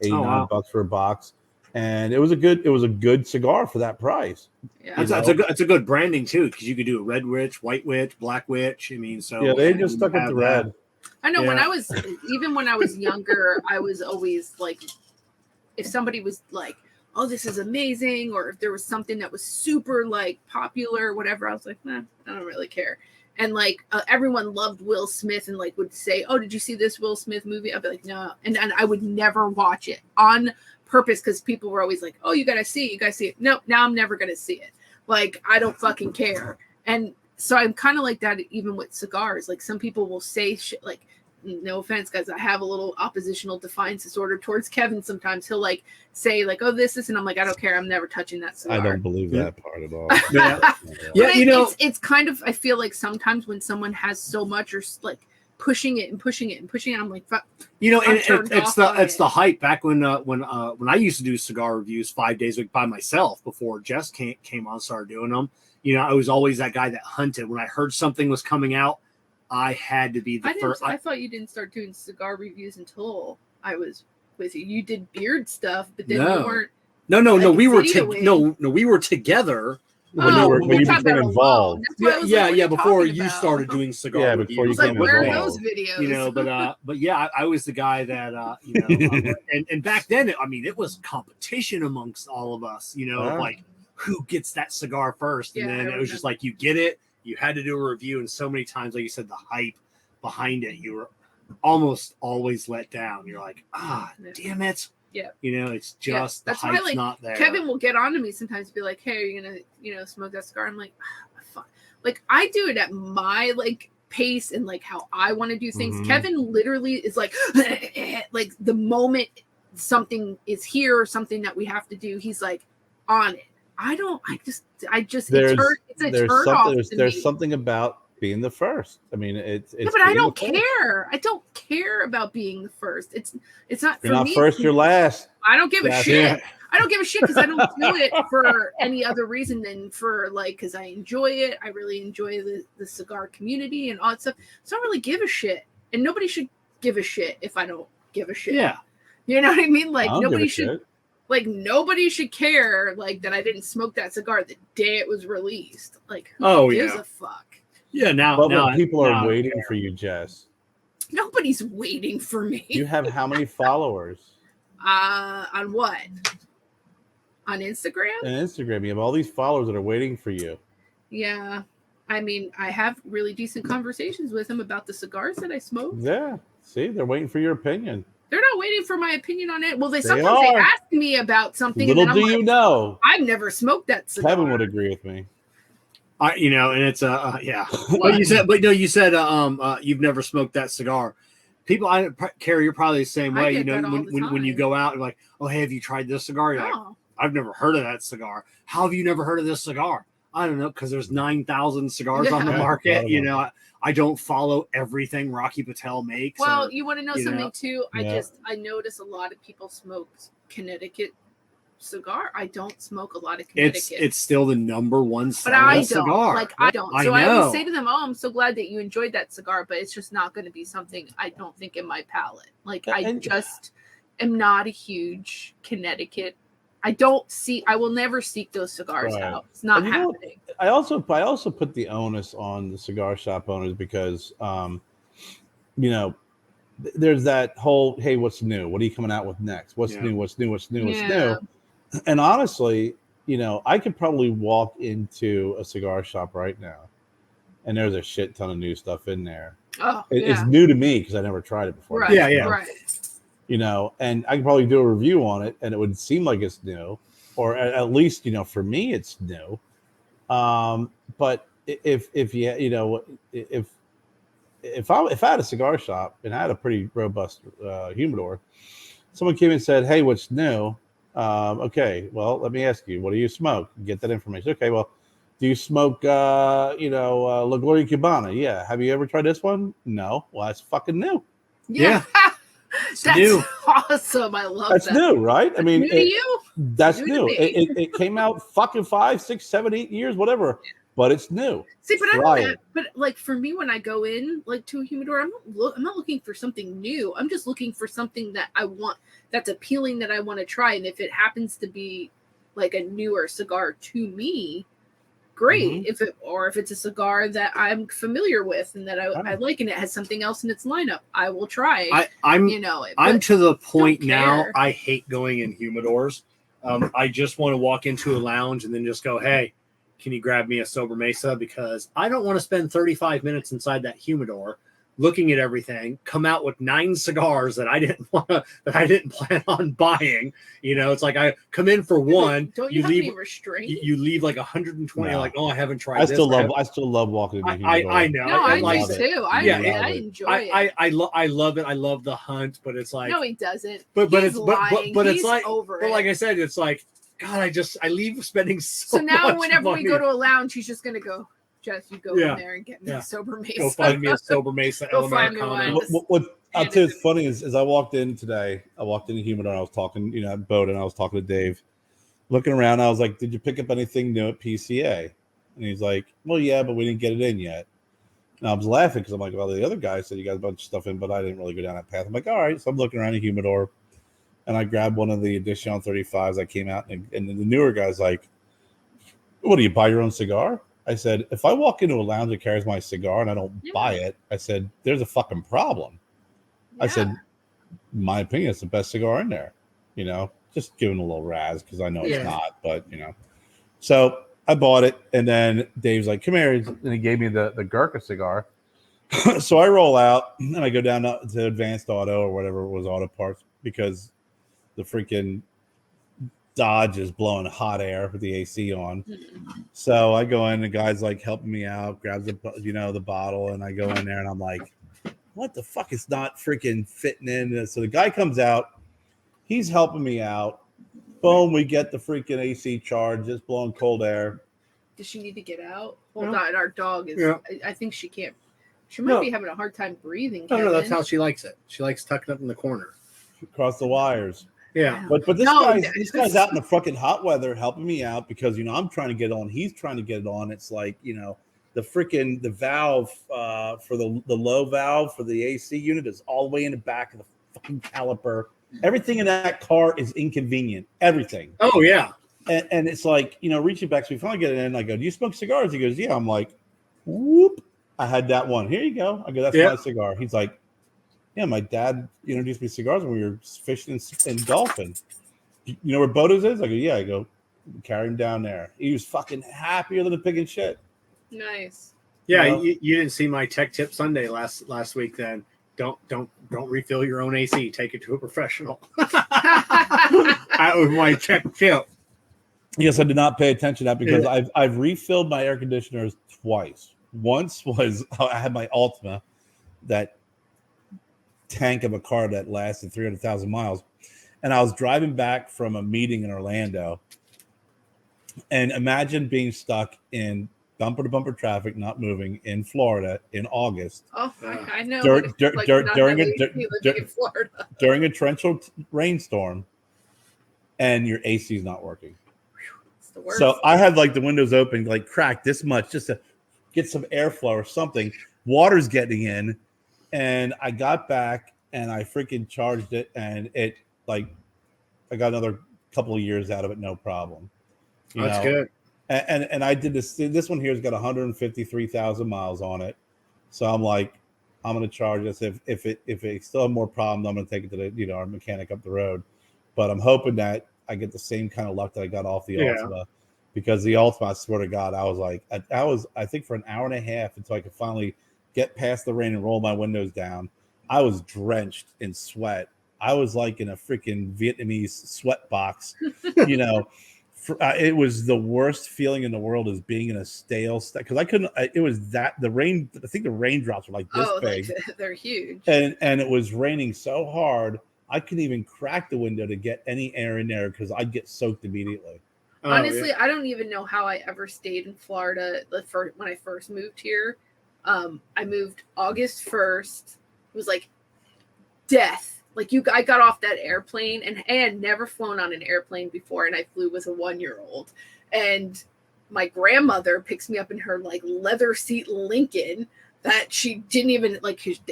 $89 for a box, and it was a good cigar for that price. Yeah, it's a good branding too, because you could do a Red Witch, White Witch, Black Witch. I mean, so they just stuck with the red. I know when I was younger, I was always like, if somebody was like, "Oh, this is amazing," or if there was something that was super like popular or whatever, I was like, I don't really care. And like everyone loved Will Smith and like would say, "Oh, did you see this Will Smith movie?" I'd be like, "No," and I would never watch it on purpose because people were always like, "Oh, you gotta see it." Nope, now I'm never gonna see it. Like I don't fucking care. And so I'm kind of like that even with cigars. Like some people will say shit like, no offense, guys, I have a little oppositional defiance disorder towards Kevin. Sometimes he'll like say like, "Oh, this," and I'm like, "I don't care. I'm never touching that cigar." I don't believe that part at all. It's kind of. I feel like sometimes when someone has so much or like pushing it, I'm like, fuck. It's the hype. Back when I used to do cigar reviews 5 days a week by myself before Jess came on and started doing them. I was always that guy that hunted. When I heard something was coming out, I had to be the first. I thought you didn't start doing cigar reviews until I was with you. You did beard stuff, but then you weren't. No. We were together. When you became involved. Yeah. Before you started doing cigar reviews. Before you came involved. Where are those videos? You know, but yeah, I was the guy that you know, and back then, it was competition amongst all of us. You know, like who gets that cigar first, and then it was just like you get it. You had to do a review, and so many times, like you said, the hype behind it, you were almost always let down. You're like, damn it. Yeah. You know, it's just the hype's why, not there. Kevin will get on to me sometimes and be like, hey, are you gonna, smoke that cigar? I'm like, fuck. Like, I do it at my pace and how I want to do things. Mm-hmm. Kevin literally is like the moment something is here or something that we have to do, he's like on it. It's a turn off. There's something about being the first. I mean, it's but I don't care. I don't care about being the first. It's not. You're not first. You're last. I don't give a shit. I don't give a shit because I don't do it for any other reason than for because I enjoy it. I really enjoy the cigar community and all that stuff. So I don't really give a shit, and nobody should give a shit if I don't give a shit. Yeah, you know what I mean. Nobody should. Nobody should care that I didn't smoke that cigar the day it was released. Who gives a fuck? Yeah, now people are waiting for you, Jess. Nobody's waiting for me. You have how many followers? On what? On Instagram? On Instagram, you have all these followers that are waiting for you. Yeah, I mean, I have really decent conversations with them about the cigars that I smoke. Yeah, see, they're waiting for your opinion. They're not waiting for my opinion on it. Well, they sometimes ask me about something. Little do you know, I've never smoked that cigar. Kevin would agree with me. And it's yeah. But you said you've never smoked that cigar. People, Kerr, you're probably the same way. You know, when you go out and like, oh, hey, have you tried this cigar? You're like, I've never heard of that cigar. How have you never heard of this cigar? I don't know, because there's 9,000 cigars on the market. You know, I don't follow everything Rocky Patel makes. Well, you want to know something too? I notice a lot of people smoke Connecticut cigar. I don't smoke a lot of Connecticut. It's still the number one selling cigar. I don't. So I would say to them, "Oh, I'm so glad that you enjoyed that cigar, but it's just not going to be something I don't think in my palate. I just am not a huge Connecticut. I will never seek those cigars out. It's not happening." I also put the onus on the cigar shop owners because, there's that whole, hey, what's new? What are you coming out with next? What's new? What's new? What's new? What's new? And honestly, I could probably walk into a cigar shop right now and there's a shit ton of new stuff in there. Oh, it's new to me because I never tried it before. Right. Yeah. Right. And I could probably do a review on it and it would seem like it's new, or at least, for me, it's new. But if I had a cigar shop and I had a pretty robust humidor, someone came and said, hey, what's new? Okay, well, let me ask you, what do you smoke? Get that information. Okay, well, do you smoke, La Gloria Cubana? Yeah. Have you ever tried this one? No. Well, that's fucking new. Yeah. That's new. Awesome. I love that. That's new, right? I mean, new to you? That's new. It came out fucking 5, 6, 7, 8 years, whatever. But it's new. See, but I don't. But for me, when I go in to a humidor, I'm not looking for something new. I'm just looking for something that I want, that's appealing, that I want to try. And if it happens to be a newer cigar to me, great. Mm-hmm. If it's a cigar that I'm familiar with and that I like, and it has something else in its lineup, I will try. I'm to the point now. I hate going in humidors. I just want to walk into a lounge and then just go, hey, can you grab me a Sobremesa? Because I don't want to spend 35 minutes inside that humidor looking at everything, come out with 9 cigars that I didn't plan on buying. It's like I come in for one. Don't you have any restraint? You leave 120. No. Like, oh, I haven't tried. I still love walking in the humidor. I know. No, I do too. I enjoy it. I love it. I love the hunt, but it's like, no, he doesn't. But it's like, over. But like I said, it's like, God, I leave spending so now much whenever money. we go to a lounge, he's just gonna go, Jess, you go in there and get me a Sobremesa. Go find me a Sobremesa. Go find me one. What I'll tell you what's funny is I walked in today. I walked in the humidor and I was talking, at Boat, and I was talking to Dave. Looking around, I was like, did you pick up anything new at PCA? And he's like, well, yeah, but we didn't get it in yet. And I was laughing because I'm like, well, the other guy said you got a bunch of stuff in, but I didn't really go down that path. I'm like, all right. So I'm looking around the humidor, and I grabbed one of the Edition 35s. I came out, and the newer guy's like, what, do you buy your own cigar? I said, if I walk into a lounge that carries my cigar and I don't buy it, I said, there's a fucking problem. I said, my opinion, it's the best cigar in there. You know, just giving a little razz because I know it's not, but, you know. So I bought it, and then Dave's like, come here, and he gave me the Gurkha cigar. So I roll out, and I go down to Advanced Auto or whatever it was, Auto Parts, because the freaking Dodge is blowing hot air with the AC on. So I go in, the guy's like helping me out, grabs the bottle, and I go in there, and I'm like, what the fuck is not freaking fitting in? So the guy comes out, he's helping me out. Boom, we get the freaking AC charge, just blowing cold air. Does she need to get out? Hold on, our dog is. I think she can't. She might be having a hard time breathing. No, that's how she likes it. She likes tucked up in the corner, across the wires. Yeah, but this guy's out in the fucking hot weather helping me out because I'm trying to get it on. He's trying to get it on. It's like the valve for the low valve for the AC unit is all the way in the back of the fucking caliper. Everything in that car is inconvenient. Everything. Oh yeah. And it's like, reaching back. So we finally get it in. I go, do you smoke cigars? He goes, yeah. I'm like, whoop. I had that one. Here you go. I go, that's my cigar. He's like, yeah, my dad introduced me to cigars when we were fishing and golfing. You know where Bodo's is? I go, yeah. I go, carry him down there. He was fucking happier than a pig in shit. Nice. Yeah, you didn't see my tech tip Sunday last week then. Don't refill your own AC. Take it to a professional. That was my tech tip. Yes, I did not pay attention to that because I've refilled my air conditioners twice. Once was I had my Altima, that tank of a car that lasted 300,000 miles, and I was driving back from a meeting in Orlando, and imagine being stuck in bumper to bumper traffic, not moving in Florida in August. Oh, I know. During a torrential rainstorm, and your AC is not working. It's the worst. So I had like the windows open, like cracked this much just to get some airflow or something. Water's getting in, and I got back and I freaking charged it, and it I got another couple of years out of it, no problem. That's good. And I did this. This one here's got 153,000 miles on it, so I'm like, I'm gonna charge this. If it still have more problems, I'm gonna take it to the our mechanic up the road. But I'm hoping that I get the same kind of luck that I got off the Altima, because the Altima, I swear to God, I was like, I think for an hour and a half until I could finally get past the rain and roll my windows down. I was drenched in sweat. I was like in a freaking Vietnamese sweat box, It was the worst feeling in the world, is being in a stale because I couldn't. It was that the rain. I think the raindrops were like this big. They're huge. And it was raining so hard, I couldn't even crack the window to get any air in there because I'd get soaked immediately. Honestly, I don't even know how I ever stayed in Florida when I first moved here. I moved August 1st. It was like death. I got off that airplane, and I had never flown on an airplane before, and I flew as a 1-year-old. And my grandmother picks me up in her leather seat Lincoln that she didn't even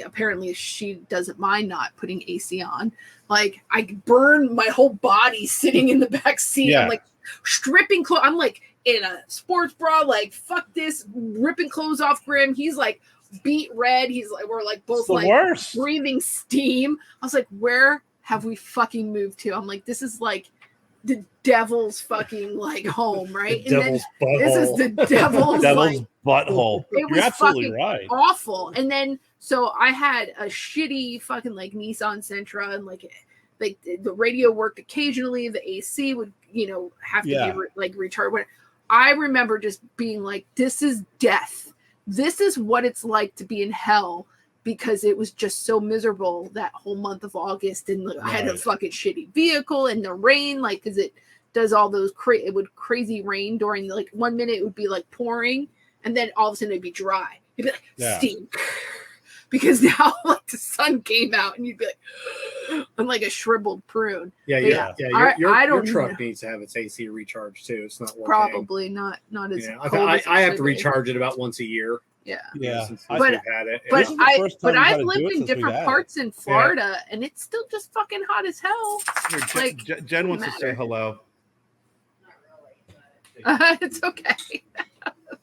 apparently she doesn't mind not putting AC on. I burned my whole body sitting in the back seat. Yeah. I'm stripping clothes. I'm in a sports bra, fuck this, ripping clothes off Grim. He's beat red. We're both worst. Breathing steam. I was like, where have we fucking moved to? I'm like, this is the devil's fucking home, right? Devil's butthole. This is the devil's butthole. You're absolutely right. Awful. And then so I had a shitty fucking Nissan Sentra, and the radio worked occasionally. The AC would have to be recharged. I remember just being like, this is death. This is what it's like to be in hell, because it was just so miserable that whole month of August, and I had a fucking shitty vehicle, and the rain, because it does all those it would crazy rain during 1 minute it would be pouring, and then all of a sudden it'd be dry. It'd be steam, because now the sun came out, and you'd be I'm like a shriveled prune. Your truck needs to have its AC recharged too. It's not working. Probably not as. I have to recharge it about once a year. Yeah. Since I- we've had it. But This is the first time we've had I've to do lived it in since we've different had it. parts in Florida, and it's still just fucking hot as hell. Here, Like, Jen wants to say matter. hello. Not really, but It's okay. hello.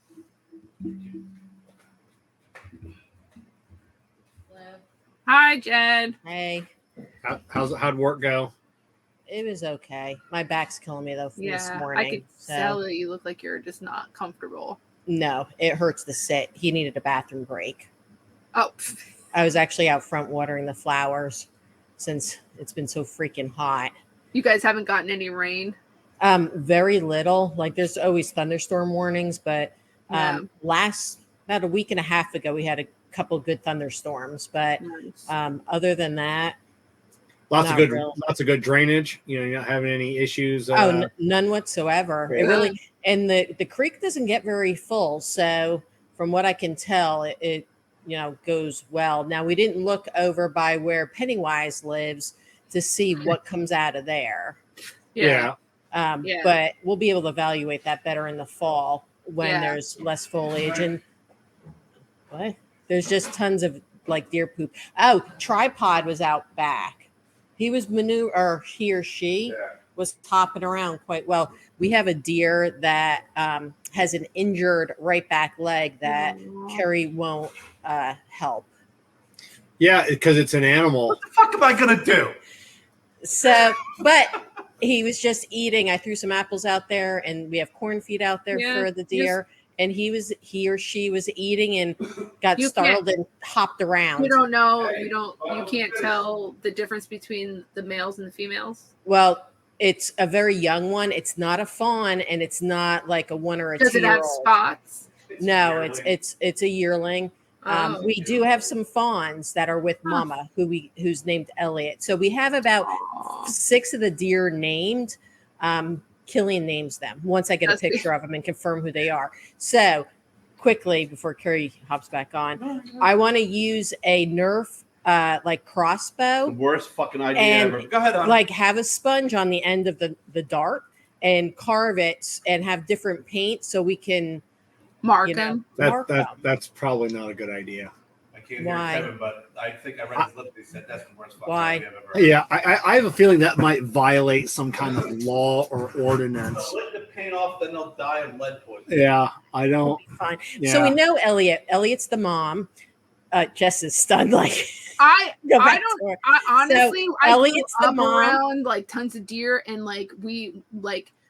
Hi, Jen. Hey, How'd work go? it was okay. My back's killing me though from this Yeah, morning. I could tell that you look like you're just not comfortable. No, it hurts to sit. He needed a bathroom break. Oh, I was actually out front watering the flowers since it's been so freaking hot. you guys haven't gotten any rain. Very little. Like there's always thunderstorm warnings, but Yeah. last about a week and a half ago we had a couple good thunderstorms. But Nice. other than that, Lots Not of good, really. lots of good drainage. You know, you're not having any issues. none whatsoever. It Yeah. really, and the creek doesn't get very full. So from what I can tell, it goes well. Now we didn't look over by where Pennywise lives to see what comes out of there. Yeah. Yeah. But we'll be able to evaluate that better in the fall when Yeah. there's less foliage and what? There's just tons of like deer poop. Oh, Tripod was out back. He was he or she was hopping around quite well. We have a deer that has an injured right back leg that Kerry won't help. Yeah, because it's an animal. What the fuck am I gonna do? So, but he was just eating. I threw some apples out there, and we have corn feed out there Yeah, for the deer. And he or she was eating and got You startled and hopped around. You don't know. You can't tell the difference between the males and the females. Well, it's a very young one. It's not a fawn, and it's not like a 1 or a Does 2 it year have old. spots? No, it's a yearling. Oh. We do have some fawns that are with Mama, who's named Elliot. So we have about Aw. 6 of the deer named. Killian names them once I get a That's- picture of them and confirm who they are. So quickly before Kerry hops back on, I want to use a Nerf like The crossbow, worst fucking idea And, ever. Go ahead, on. like have a sponge on the end of the dart and carve it and have different paint so we can Mark you know, them. mark them. That's probably not a good idea. I can't Why? hear Kevin, but I think I read his lips. He said that's the worst fucking Why? idea I've ever heard. Yeah, I have a feeling that might violate some kind of law or ordinance. Let the paint off, then they'll die of lead poisoning. Yeah, I don't. Fine. Yeah. So we know Elliot. Elliot's the mom. Jess is stunned. Like I go back don't. to her. I honestly, I grew Elliot's the up mom. around like tons of deer, and like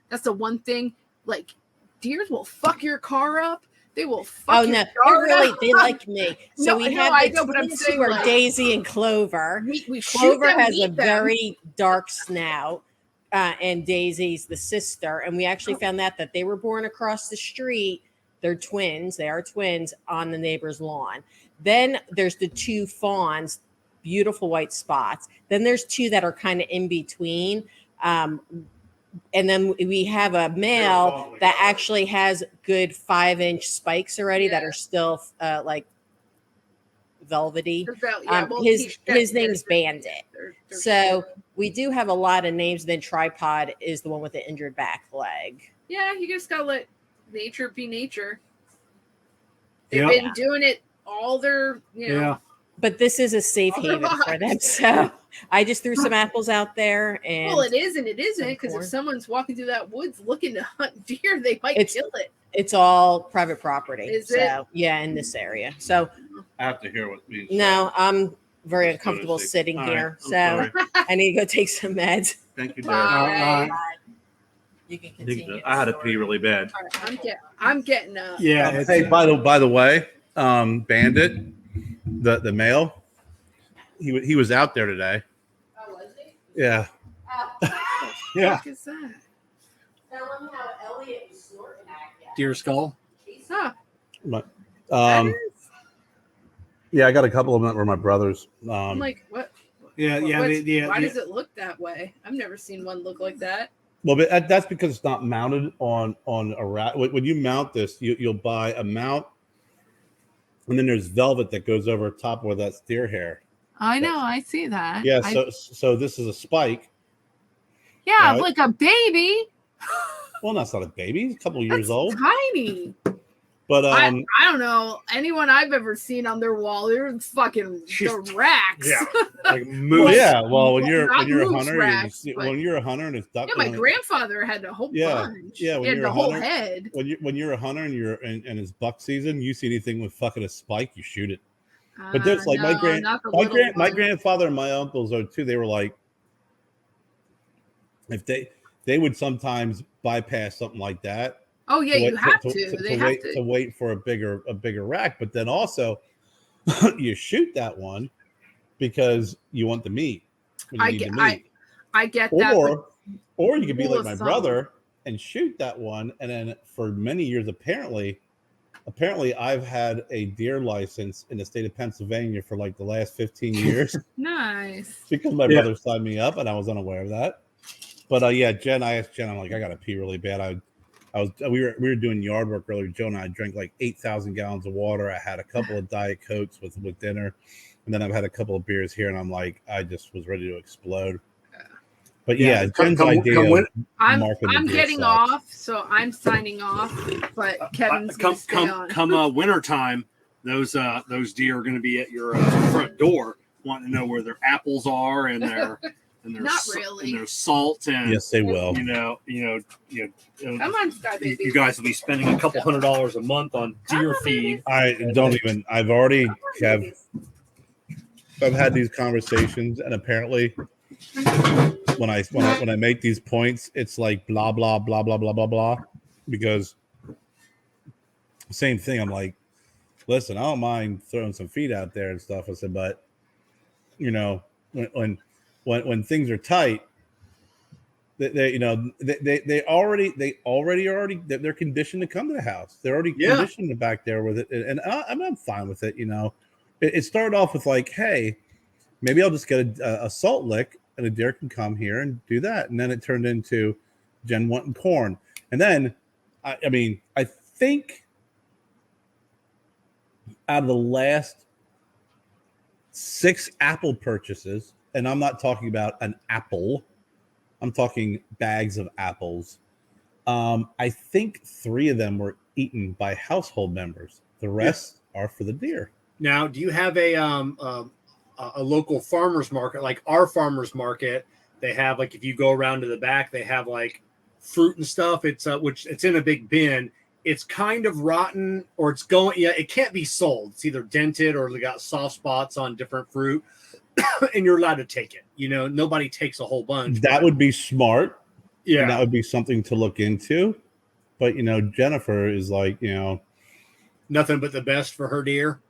that's the one thing. Like deers will fuck your car up. They will fuck Oh your no, yard they're really up. they like me. So No, we no, have I the know, but I'm twins saying, who are like, Daisy and Clover. We shoot Clover them, has a eat them. very dark snout, and Daisy's the sister. And we actually found that they were born across the street. They're twins. They are twins on the neighbor's lawn. Then there's the 2 fawns, beautiful white spots. Then there's 2 that are kind of in between. And then we have a male that actually has good 5-inch spikes already that are still like velvety. His name's Bandit. They're So shit. we do have a lot of names. Then Tripod is the one with the injured back leg. Yeah, you just gotta let nature be nature. They've Yeah. been doing it all their, Yeah. But this is a safe All their haven for them. lives. So I just threw some apples out there, and Well, it is and it isn't, because corn. if someone's walking through that woods looking to hunt deer, they might It's- kill it. it's all private property. Is so it? yeah, in this area. So I have to hear what means. no, I'm very Let's go to uncomfortable sleep. sitting All right, here. I'm So sorry. I need to go take some meds. Thank you, Bye. Dad. You can continue. I had to pee really bad. All right, I'm getting up. Yeah. It's, Hey, by the way, Bandit, the male, he was out there today. Oh, was he? Yeah. yeah. What is that? Tell him how Elliot was snorting at you. Deer skull. Huh. But, That is- yeah, I got a couple of them that were my brothers. I'm like, what? Yeah. Yeah. what's- Yeah. Why does it look that way? I've never seen one look like that. Well, but that's because it's not mounted on a rat. When you mount this, you'll buy a mount, and then there's velvet that goes over top where that's deer hair. I know. I see that. Yeah, so this is a spike. Yeah, right? like a baby. Well, that's not a baby; he's a couple years That's old. tiny. But I don't know anyone I've ever seen on their wall. They're fucking the racks. Yeah, like moose. well, yeah. Well, when you're Not a moose hunter, racks, when you're a hunter and it's duck. Yeah, my grandfather had a whole bunch. Yeah, when he had you're the a whole hunter, head. when you're a hunter and it's buck season, you see anything with fucking a spike, you shoot it. But there's like no, my grandfather and my uncles are too. They were like, if they would sometimes bypass something like that. Oh yeah, you have to. They have to wait for a bigger rack, but then also you shoot that one because you want the meat. I get that. Or you could be like my brother and shoot that one, and then for many years, apparently I've had a deer license in the state of Pennsylvania for like the last 15 years. Nice. Because my brother signed me up, and I was unaware of that. But yeah, Jen, I asked Jen, I'm like, I gotta pee really bad. We were doing yard work earlier. Joe and I drank like 8,000 gallons of water. I had a couple of Diet Cokes with dinner, and then I've had a couple of beers here, and I'm like, I just was ready to explode. But yeah, Jen's idea. I'm getting off, so I'm signing off. But Kevin's gonna stay on. Come wintertime, those deer are going to be at your front door, wanting to know where their apples are and their Not really. And their salt and yes, they will. Come on, Sky Baby. You guys will be spending a couple $100 a month on deer feed. I've already I've had these conversations, and apparently when I make these points, it's like blah blah blah blah blah blah blah, because same thing. I'm like, listen, I don't mind throwing some feed out there and stuff. I said, but when things are tight, they're conditioned to come to the house. They're already conditioned back there with it, and I'm fine with it. It started off with like, hey, maybe I'll just get a salt lick, and a deer can come here and do that, and then it turned into Jen wanting corn, and then I think out of the last 6 apple purchases. And I'm not talking about an apple. I'm talking bags of apples. I think 3 of them were eaten by household members. The rest are for the deer. Now, do you have a local farmer's market, like our farmer's market? They have, like, if you go around to the back, they have like fruit and stuff. It's it's in a big bin. It's kind of rotten, or it's going. Yeah, it can't be sold. It's either dented or they got soft spots on different fruit. And you're allowed to take it. Nobody takes a whole bunch. That would be smart. Yeah. And that would be something to look into. But, Jennifer is like, nothing but the best for her deer.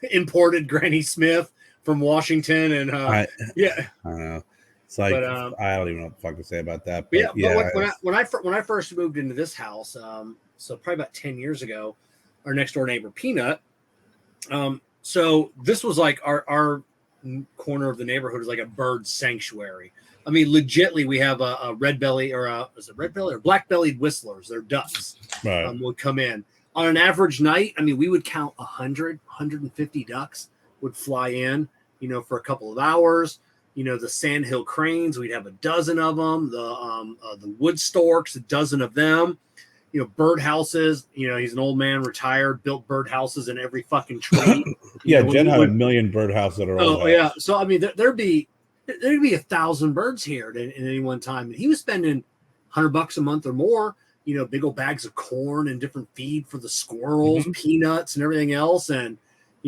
Imported Granny Smith from Washington. And I don't know. It's like, I don't even know what the fuck to say about that. But but when I first moved into this house, so probably about 10 years ago, our next door neighbor, Peanut, so this was like our corner of the neighborhood is like a bird sanctuary. I mean, legitly, we have a red belly is it red belly or black-bellied whistlers? They're ducks. Right. Would come in on an average night. I mean, we would count 150 ducks would fly in, for a couple of hours. The sandhill cranes, we'd have a dozen of them. The wood storks, a dozen of them. Bird houses. He's an old man, retired, built bird houses in every fucking tree. Jen had a million bird houses at her old house. Yeah. So I mean, there'd be 1,000 birds here at any one time, and he was spending $100 a month or more. Big old bags of corn and different feed for the squirrels, peanuts, and everything else. And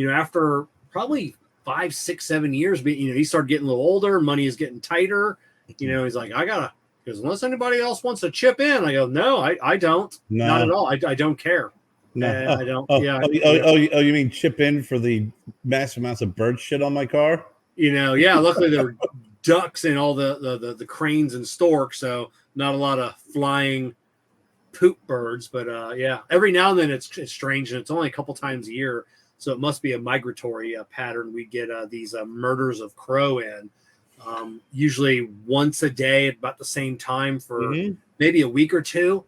after probably 5, 6, 7 years, he started getting a little older. Money is getting tighter. He's like, because unless anybody else wants to chip in, I go, no, I don't. No. Not at all. I don't care. No, I don't. You mean chip in for the massive amounts of bird shit on my car? Luckily there were ducks and all the cranes and storks, so not a lot of flying poop birds. But every now and then it's strange, and it's only a couple times a year, so it must be a migratory pattern. We get these murders of crow in. Usually once a day at about the same time for maybe a week or two.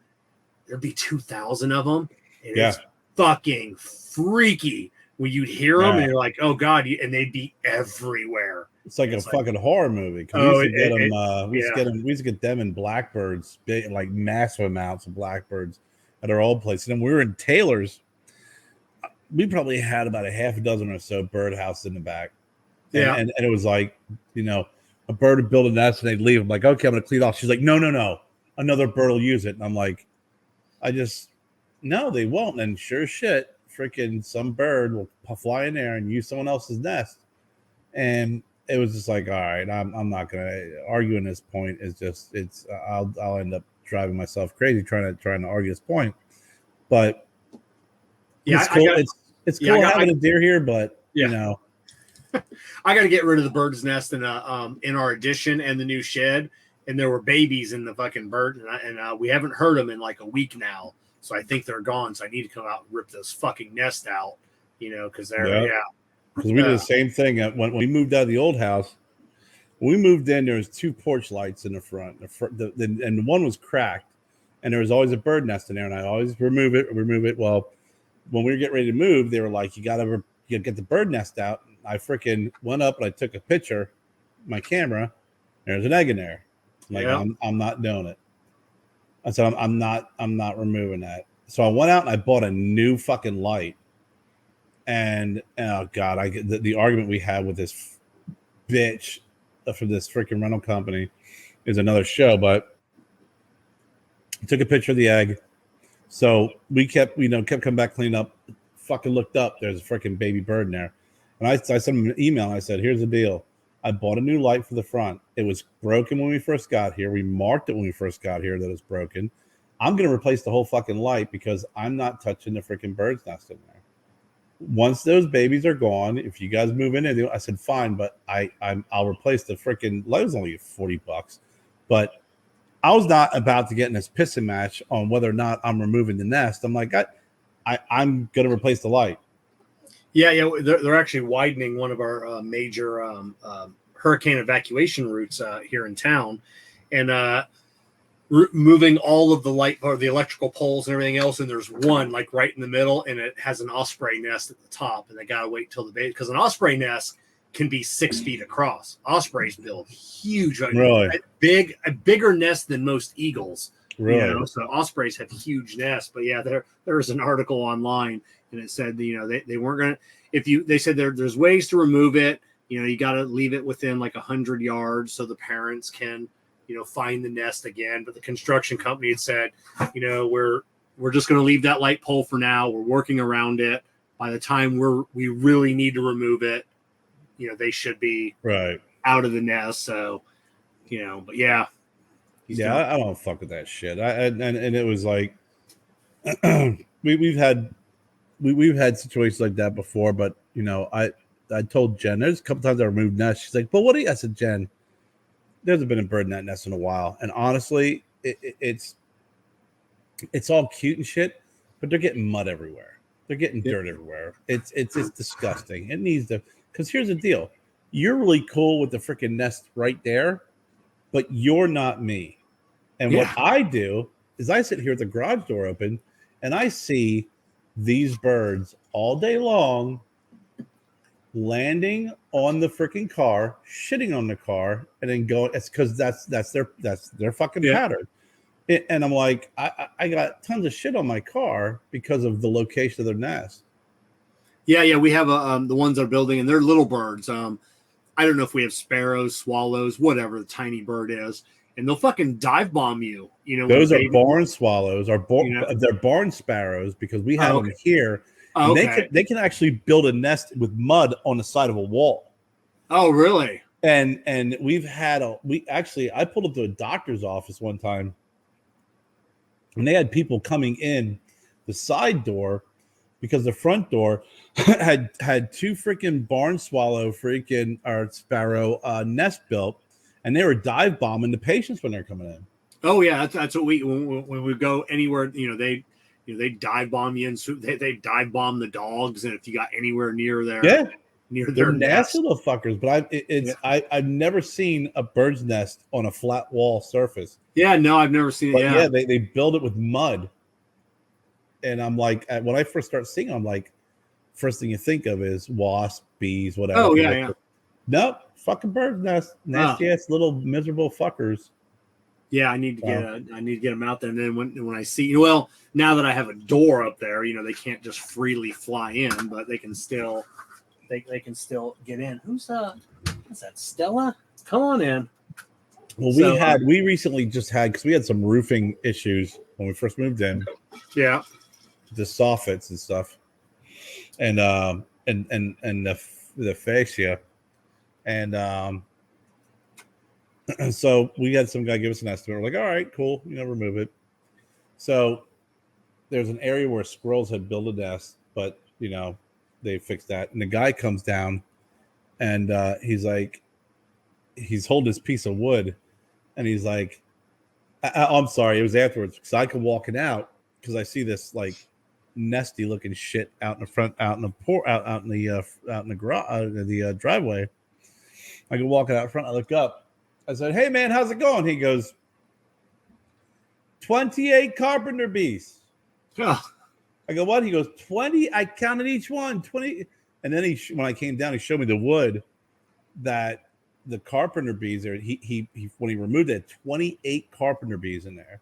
There'd be 2,000 of them. And it's fucking freaky when you'd hear them and you're like, oh God, and they'd be everywhere. It's like a fucking horror movie. We used to get them in blackbirds, like massive amounts of blackbirds. at our old place. And then we were in Taylor's. We probably had about a half a dozen or so birdhouses in the back. And it was like, you know, a bird would build a nest and they'd leave. I'm like, okay, I'm going to clean it off. She's like, no. Another bird will use it. And I'm like, no, they won't. And sure as shit, freaking some bird will fly in there and use someone else's nest. And it was just like, all right, I'm not going to argue in this point. I'll end up driving myself crazy trying to argue this point. But yeah, it's cool. It's cool having a deer here, but you know, I got to get rid of the bird's nest in our addition and the new shed. And there were babies in the fucking bird, and we haven't heard them in like a week now. So I think they're gone. So I need to come out and rip those fucking nest out, you know, because they're Because we did the same thing when we moved out of the old house. When we moved in, there was 2 porch lights in the front, and one was cracked, and there was always a bird nest in there, and I always remove it. Well, when we were getting ready to move, they were like, you gotta get the bird nest out. I freaking went up and I took a picture, my camera. There's an egg in there. Like, I'm not doing it. I said, I'm not removing that. So I went out and I bought a new fucking light. And oh god, the argument we had with this bitch for this freaking rental company is another show. But I took a picture of the egg. So we kept coming back, clean up. Fucking looked up. There's a freaking baby bird in there. And I sent him an email. And I said, here's the deal. I bought a new light for the front. It was broken when we first got here. We marked it when we first got here that it's broken. I'm going to replace the whole fucking light because I'm not touching the freaking bird's nest in there. Once those babies are gone, if you guys move in there, I said, fine, but I'll replace the freaking light. It was only $40. But I was not about to get in this pissing match on whether or not I'm removing the nest. I'm like, I'm going to replace the light. Yeah, they're actually widening one of our major hurricane evacuation routes here in town, and moving all of the light or the electrical poles and everything else. And there's one like right in the middle, and it has an osprey nest at the top, and they gotta wait till the base because an osprey nest can be 6 feet across. Ospreys build huge, really a bigger nest than most eagles. Really, you know? So ospreys have huge nests. But yeah, there's an article online. And it said, you know, they weren't going to, they said there's ways to remove it. You know, you got to leave it within like 100 yards so the parents can, you know, find the nest again. But the construction company had said, you know, we're just going to leave that light pole for now. We're working around it. By the time we really need to remove it, you know, they should be out of the nest. So, you know, but yeah. I don't fuck with that shit. And it was like, We've had situations like that before, but you know, I told Jen there's a couple times I removed nests. She's like, "But what do you?" I said, "Jen, there hasn't been a bird in that nest in a while, and honestly, it's all cute and shit, but they're getting mud everywhere. They're getting dirt everywhere. It's disgusting. It needs to. Because here's the deal: you're really cool with the freaking nest right there, but you're not me. And what I do is I sit here with the garage door open, and I see these birds all day long landing on the freaking car, shitting on the car, and then going. It's because that's their fucking pattern. And I'm like, I got tons of shit on my car because of the location of their nest. Yeah, we have the ones that are building, and they're little birds. I don't know if we have sparrows, swallows, whatever the tiny bird is, and they'll fucking dive bomb you. You know, those are barn swallows, they're barn sparrows because we have them here. And they can actually build a nest with mud on the side of a wall. Oh, really? And we've had I pulled up to a doctor's office one time, and they had people coming in the side door because the front door had 2 freaking barn swallow sparrow nest built, and they were dive bombing the patients when they're coming in. Oh yeah, that's what when we go anywhere, you know, they dive bomb you, and they dive bomb the dogs, and if you got anywhere near their they're nasty little fuckers. But I've never seen a bird's nest on a flat wall surface. Yeah, no, I've never seen it. Yeah, they build it with mud, and I'm like, when I first start seeing, I'm like, first thing you think of is wasps, bees, whatever. Oh yeah. Nope, fucking bird's nest, nasty ass little miserable fuckers. Yeah, I need to get them out there. And then when I see, well, now that I have a door up there, they can't just freely fly in, but they can still they can still get in. What's that, Stella? Come on in. Well, we recently just had, because we had some roofing issues when we first moved in. Yeah, the soffits and stuff, and the fascia, and so we had some guy give us an estimate. We're like, all right, cool, remove it. So there's an area where squirrels had built a nest, but they fixed that. And the guy comes down, and he's like, he's holding this piece of wood, and he's like, I'm sorry, it was afterwards, because I could walk it out, because I see this like nesty looking shit out in the front, out in the garage, the driveway. I could walk it out front. I look up. I said, "Hey man, how's it going?" He goes, 28 carpenter bees. Oh. I go, "What?" He goes, 20. I counted each one, 20. And then when I came down, he showed me the wood that the carpenter bees are. He when he removed it, 28 carpenter bees in there,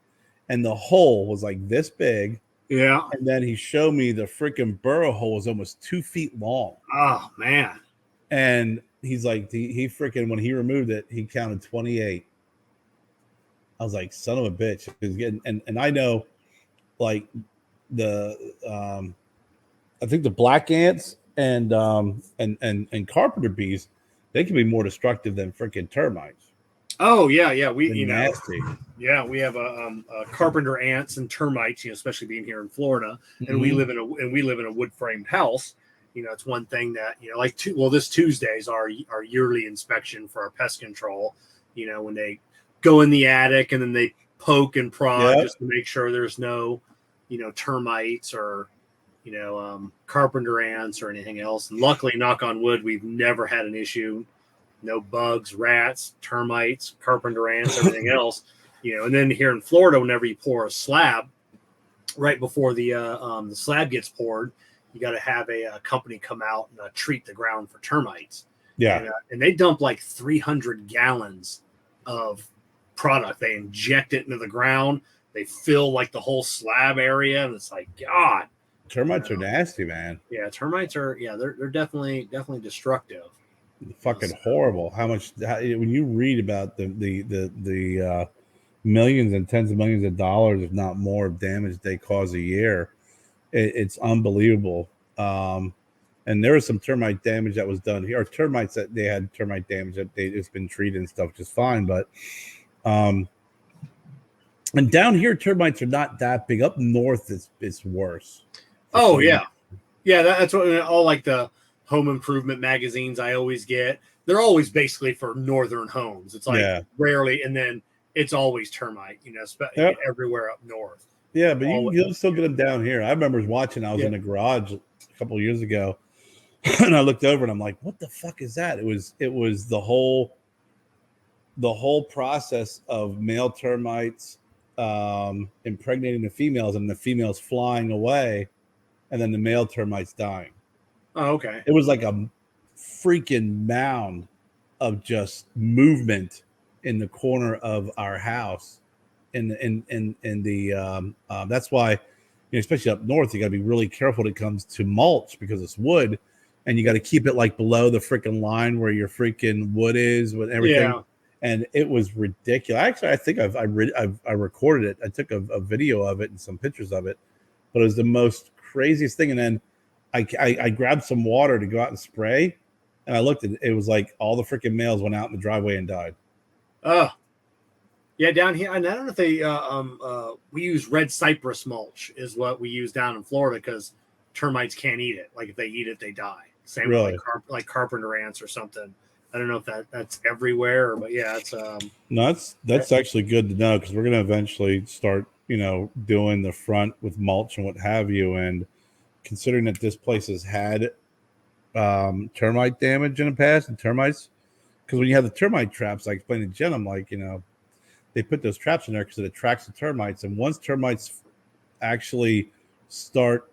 and the hole was like this big. Yeah. And then he showed me the freaking burrow hole was almost 2 feet long. Oh man. And he's like, he freaking, when he removed it, he counted 28. I was like, son of a bitch. And I know, like, the I think the black ants and carpenter bees, they can be more destructive than freaking termites. Oh yeah. We nasty. Yeah, we have a carpenter ants and termites, especially being here in Florida, and Mm-hmm. we live in a wood framed house. It's one thing that this Tuesday is our yearly inspection for our pest control. When they go in the attic and then they poke and prod just to make sure there's no, termites or carpenter ants or anything else. And luckily, knock on wood, we've never had an issue. No bugs, rats, termites, carpenter ants, everything else. And then here in Florida, whenever you pour a slab, right before the slab gets poured, you got to have a company come out and treat the ground for termites. Yeah. And they dump like 300 gallons of product. They inject it into the ground. They fill like the whole slab area, and it's like, God. Termites are nasty, man. Yeah, termites are. Yeah, they're definitely destructive. Fucking horrible. When you read about the millions and tens of millions of dollars, if not more, of damage they cause a year, it's unbelievable. And there was some termite damage that was done here, or termites that they had termite damage that it's been treated and stuff just fine. But and down here, termites are not that big. Up north, it's worse. Oh yeah, that's what all like the home improvement magazines I always get. They're always basically for northern homes. It's like rarely, and then it's always termite, everywhere up north. Yeah, but you'll still get them down here. I remember watching, I was in the garage a couple of years ago, and I looked over and I'm like, what the fuck is that? It was the whole process of male termites impregnating the females and the females flying away, and then the male termites dying. Oh, okay. It was like a freaking mound of just movement in the corner of our house. In the that's why, especially up north, you got to be really careful when it comes to mulch, because it's wood, and you got to keep it like below the freaking line where your freaking wood is with everything. Yeah. And it was ridiculous. Actually, I think I recorded it. I took a video of it and some pictures of it, but it was the most craziest thing. And then I grabbed some water to go out and spray, and I looked at it. It was like all the freaking males went out in the driveway and died. Oh, yeah, down here. And I don't know if they we use red cypress mulch is what we use down in Florida, because termites can't eat it. Like if they eat it, they die. Same with like carpenter ants or something. I don't know if that's everywhere, but yeah, it's no, that's actually good to know, because we're gonna eventually start, doing the front with mulch and what have you. And considering that this place has had termite damage in the past, and termites, because when you have the termite traps, I explained to Jen, I'm like, they put those traps in there because it attracts the termites, and once termites actually start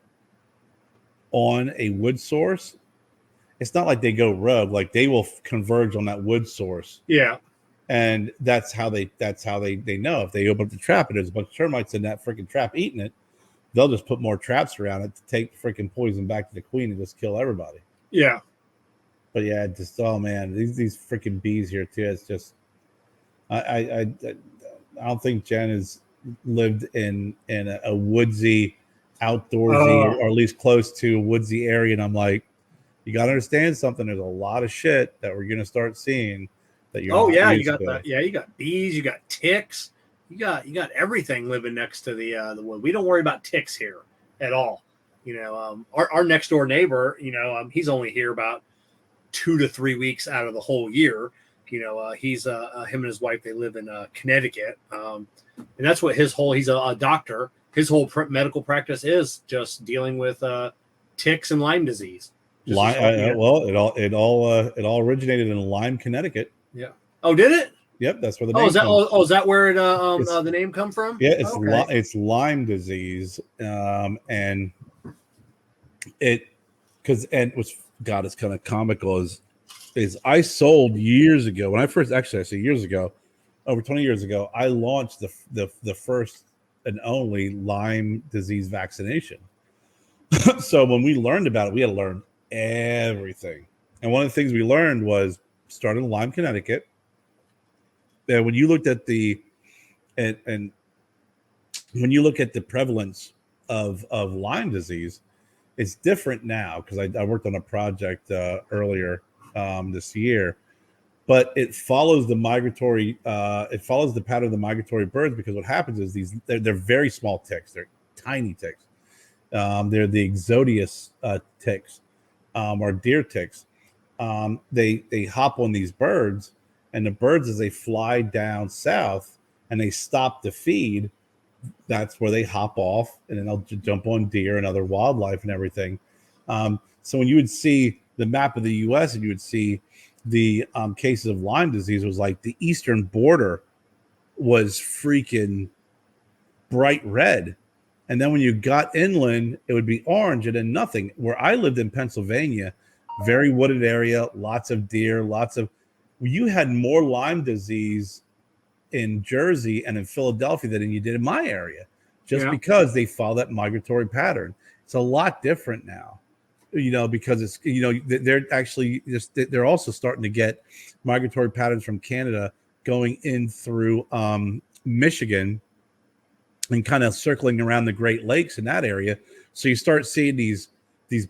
on a wood source, it's not like they go rogue. Like they will converge on that wood source. Yeah. And that's how they know if they open up the trap and there's a bunch of termites in that freaking trap eating it, they'll just put more traps around it to take freaking poison back to the queen and just kill everybody. Yeah. But yeah, just oh man, these freaking bees here too. It's just I don't think Jen has lived in a woodsy, outdoorsy, or at least close to a woodsy area. And I'm like, you got to understand something. There's a lot of shit that we're gonna start seeing that you're. You got that. Yeah, you got bees, you got ticks, you got everything living next to the wood. We don't worry about ticks here at all. You know, our next door neighbor, you know, he's only here about 2 to 3 weeks out of the whole year. You know, he's him and his wife, they live in Connecticut. And that's what he's a doctor. His whole medical practice is just dealing with ticks and Lyme disease. Well, it all originated in Lyme, Connecticut. Yeah. Oh, did it? Yep, that's where the name is that comes is that where it the name come from? Yeah, it's Lyme disease. And it was God, it's kind of comical is I sold years ago when I first I say years ago, over 20 years ago, I launched the first and only Lyme disease vaccination. So when we learned about it, we had to learn everything. And one of the things we learned was started in Lyme, Connecticut. And when you looked at the when you look at the prevalence of Lyme disease, it's different now because I worked on a project earlier this year, but it follows the migratory. It follows the pattern of the migratory birds because what happens is they're very small ticks. They're tiny ticks. They're the exodius ticks or deer ticks. They hop on these birds, and the birds as they fly down south and they stop to feed, that's where they hop off and then they'll jump on deer and other wildlife and everything. So when you would see the map of the U.S. and you would see the cases of Lyme disease, was like the eastern border was freaking bright red. And then when you got inland, it would be orange and then nothing. Where I lived in Pennsylvania, very wooded area, lots of deer, you had more Lyme disease in Jersey and in Philadelphia than you did in my area, just because they follow that migratory pattern. It's a lot different now, you know, because it's, you know, they're also starting to get migratory patterns from Canada going in through Michigan and kind of circling around the Great Lakes in that area. So you start seeing these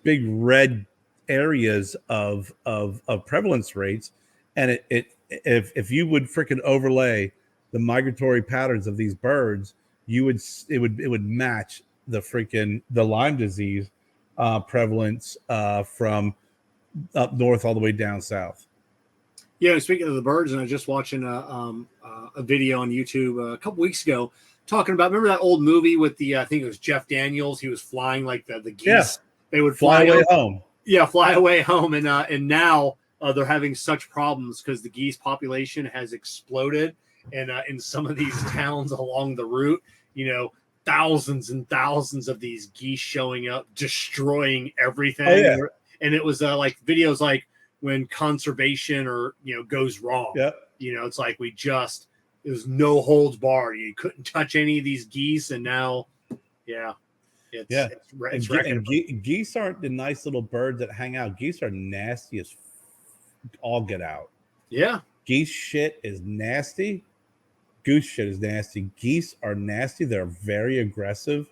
big red areas of prevalence rates. And if you would freaking overlay the migratory patterns of these birds, it would match the Lyme disease prevalence from up north all the way down south. Yeah, speaking of the birds, and I was just watching a video on YouTube a couple weeks ago talking about, remember that old movie with the I think it was Jeff Daniels, he was flying like the geese. Yeah. They would fly away home. Yeah, fly away home, and now they're having such problems because the geese population has exploded, and in some of these towns along the route, you know, thousands and thousands of these geese showing up, destroying everything. Oh, yeah. And it was like videos like when conservation or, you know, goes wrong. Yeah. You know, it's like it was no holds barred. You couldn't touch any of these geese, and now, geese aren't the nice little birds that hang out. Geese are nasty as all get out. Yeah. Geese shit is nasty. Goose shit is nasty. Geese are nasty. They're very aggressive.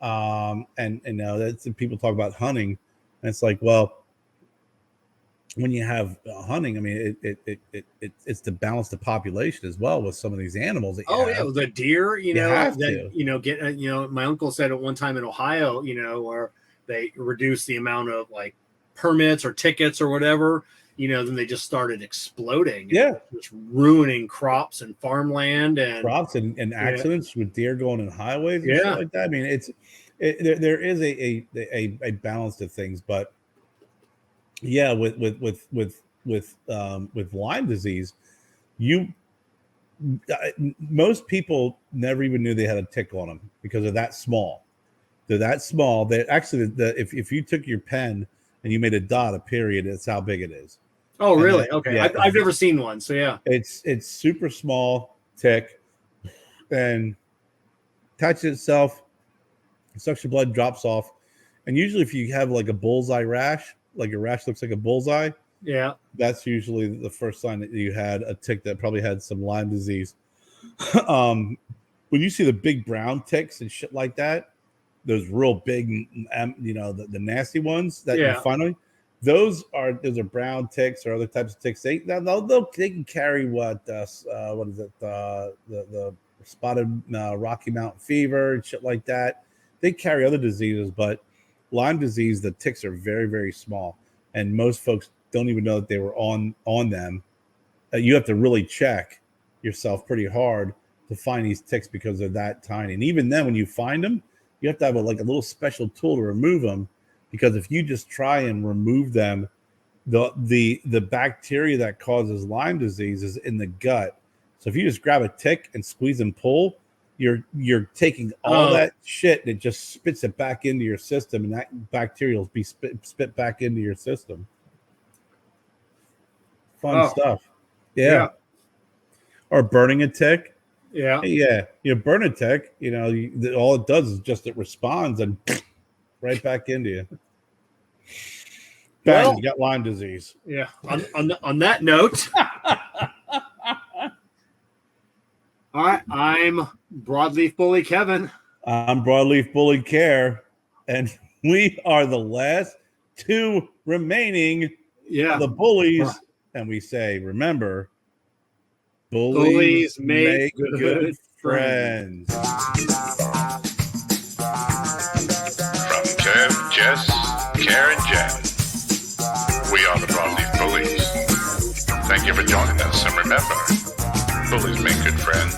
And now that's people talk about hunting, and it's like, well, when you have hunting, I mean, it's to balance the population as well with some of these animals. That the deer, my uncle said at one time in Ohio, you know, where they reduced the amount of like permits or tickets or whatever, you know, then they just started exploding. Yeah. Just ruining crops and farmland and accidents with deer going in highways and shit like that. I mean, there is a balance to things, but yeah, with Lyme disease, most people never even knew they had a tick on them because they're that small. They're that small. They actually, if you took your pen and you made a dot, a period, that's how big it is. Oh, really? Then, Okay. yeah. I've never seen one. So yeah. It's super small tick, and attaches itself, sucks your blood, drops off. And usually if you have like a bullseye rash, like your rash looks like a bullseye, yeah, that's usually the first sign that you had a tick that probably had some Lyme disease. When you see the big brown ticks and shit like that, those real big, the nasty ones that you find, those are brown ticks or other types of ticks. They can carry what is it, the spotted Rocky Mountain fever and shit like that. They carry other diseases, but Lyme disease, the ticks are very, very small, and most folks don't even know that they were on them. You have to really check yourself pretty hard to find these ticks because they're that tiny. And even then, when you find them, you have to have a little special tool to remove them, because if you just try and remove them, the bacteria that causes Lyme disease is in the gut. So if you just grab a tick and squeeze and pull, you're taking all that shit and it just spits it back into your system, and that bacteria will be spit back into your system. Fun stuff. Yeah. Or burning a tick. Yeah. Yeah. You burn a tick, all it does is just it responds and right back into you. Bang, you got Lyme disease. Yeah. On that note, all right, I'm Broadleaf Bully Kevin. I'm Broadleaf Bully Kerr, and we are the last two remaining of the bullies. And we say, remember, bullies make good friends. From Kev, Jess, Kerr, and Jen, we are the Broadleaf Bullies. Thank you for joining us, and remember, bullies make good friends.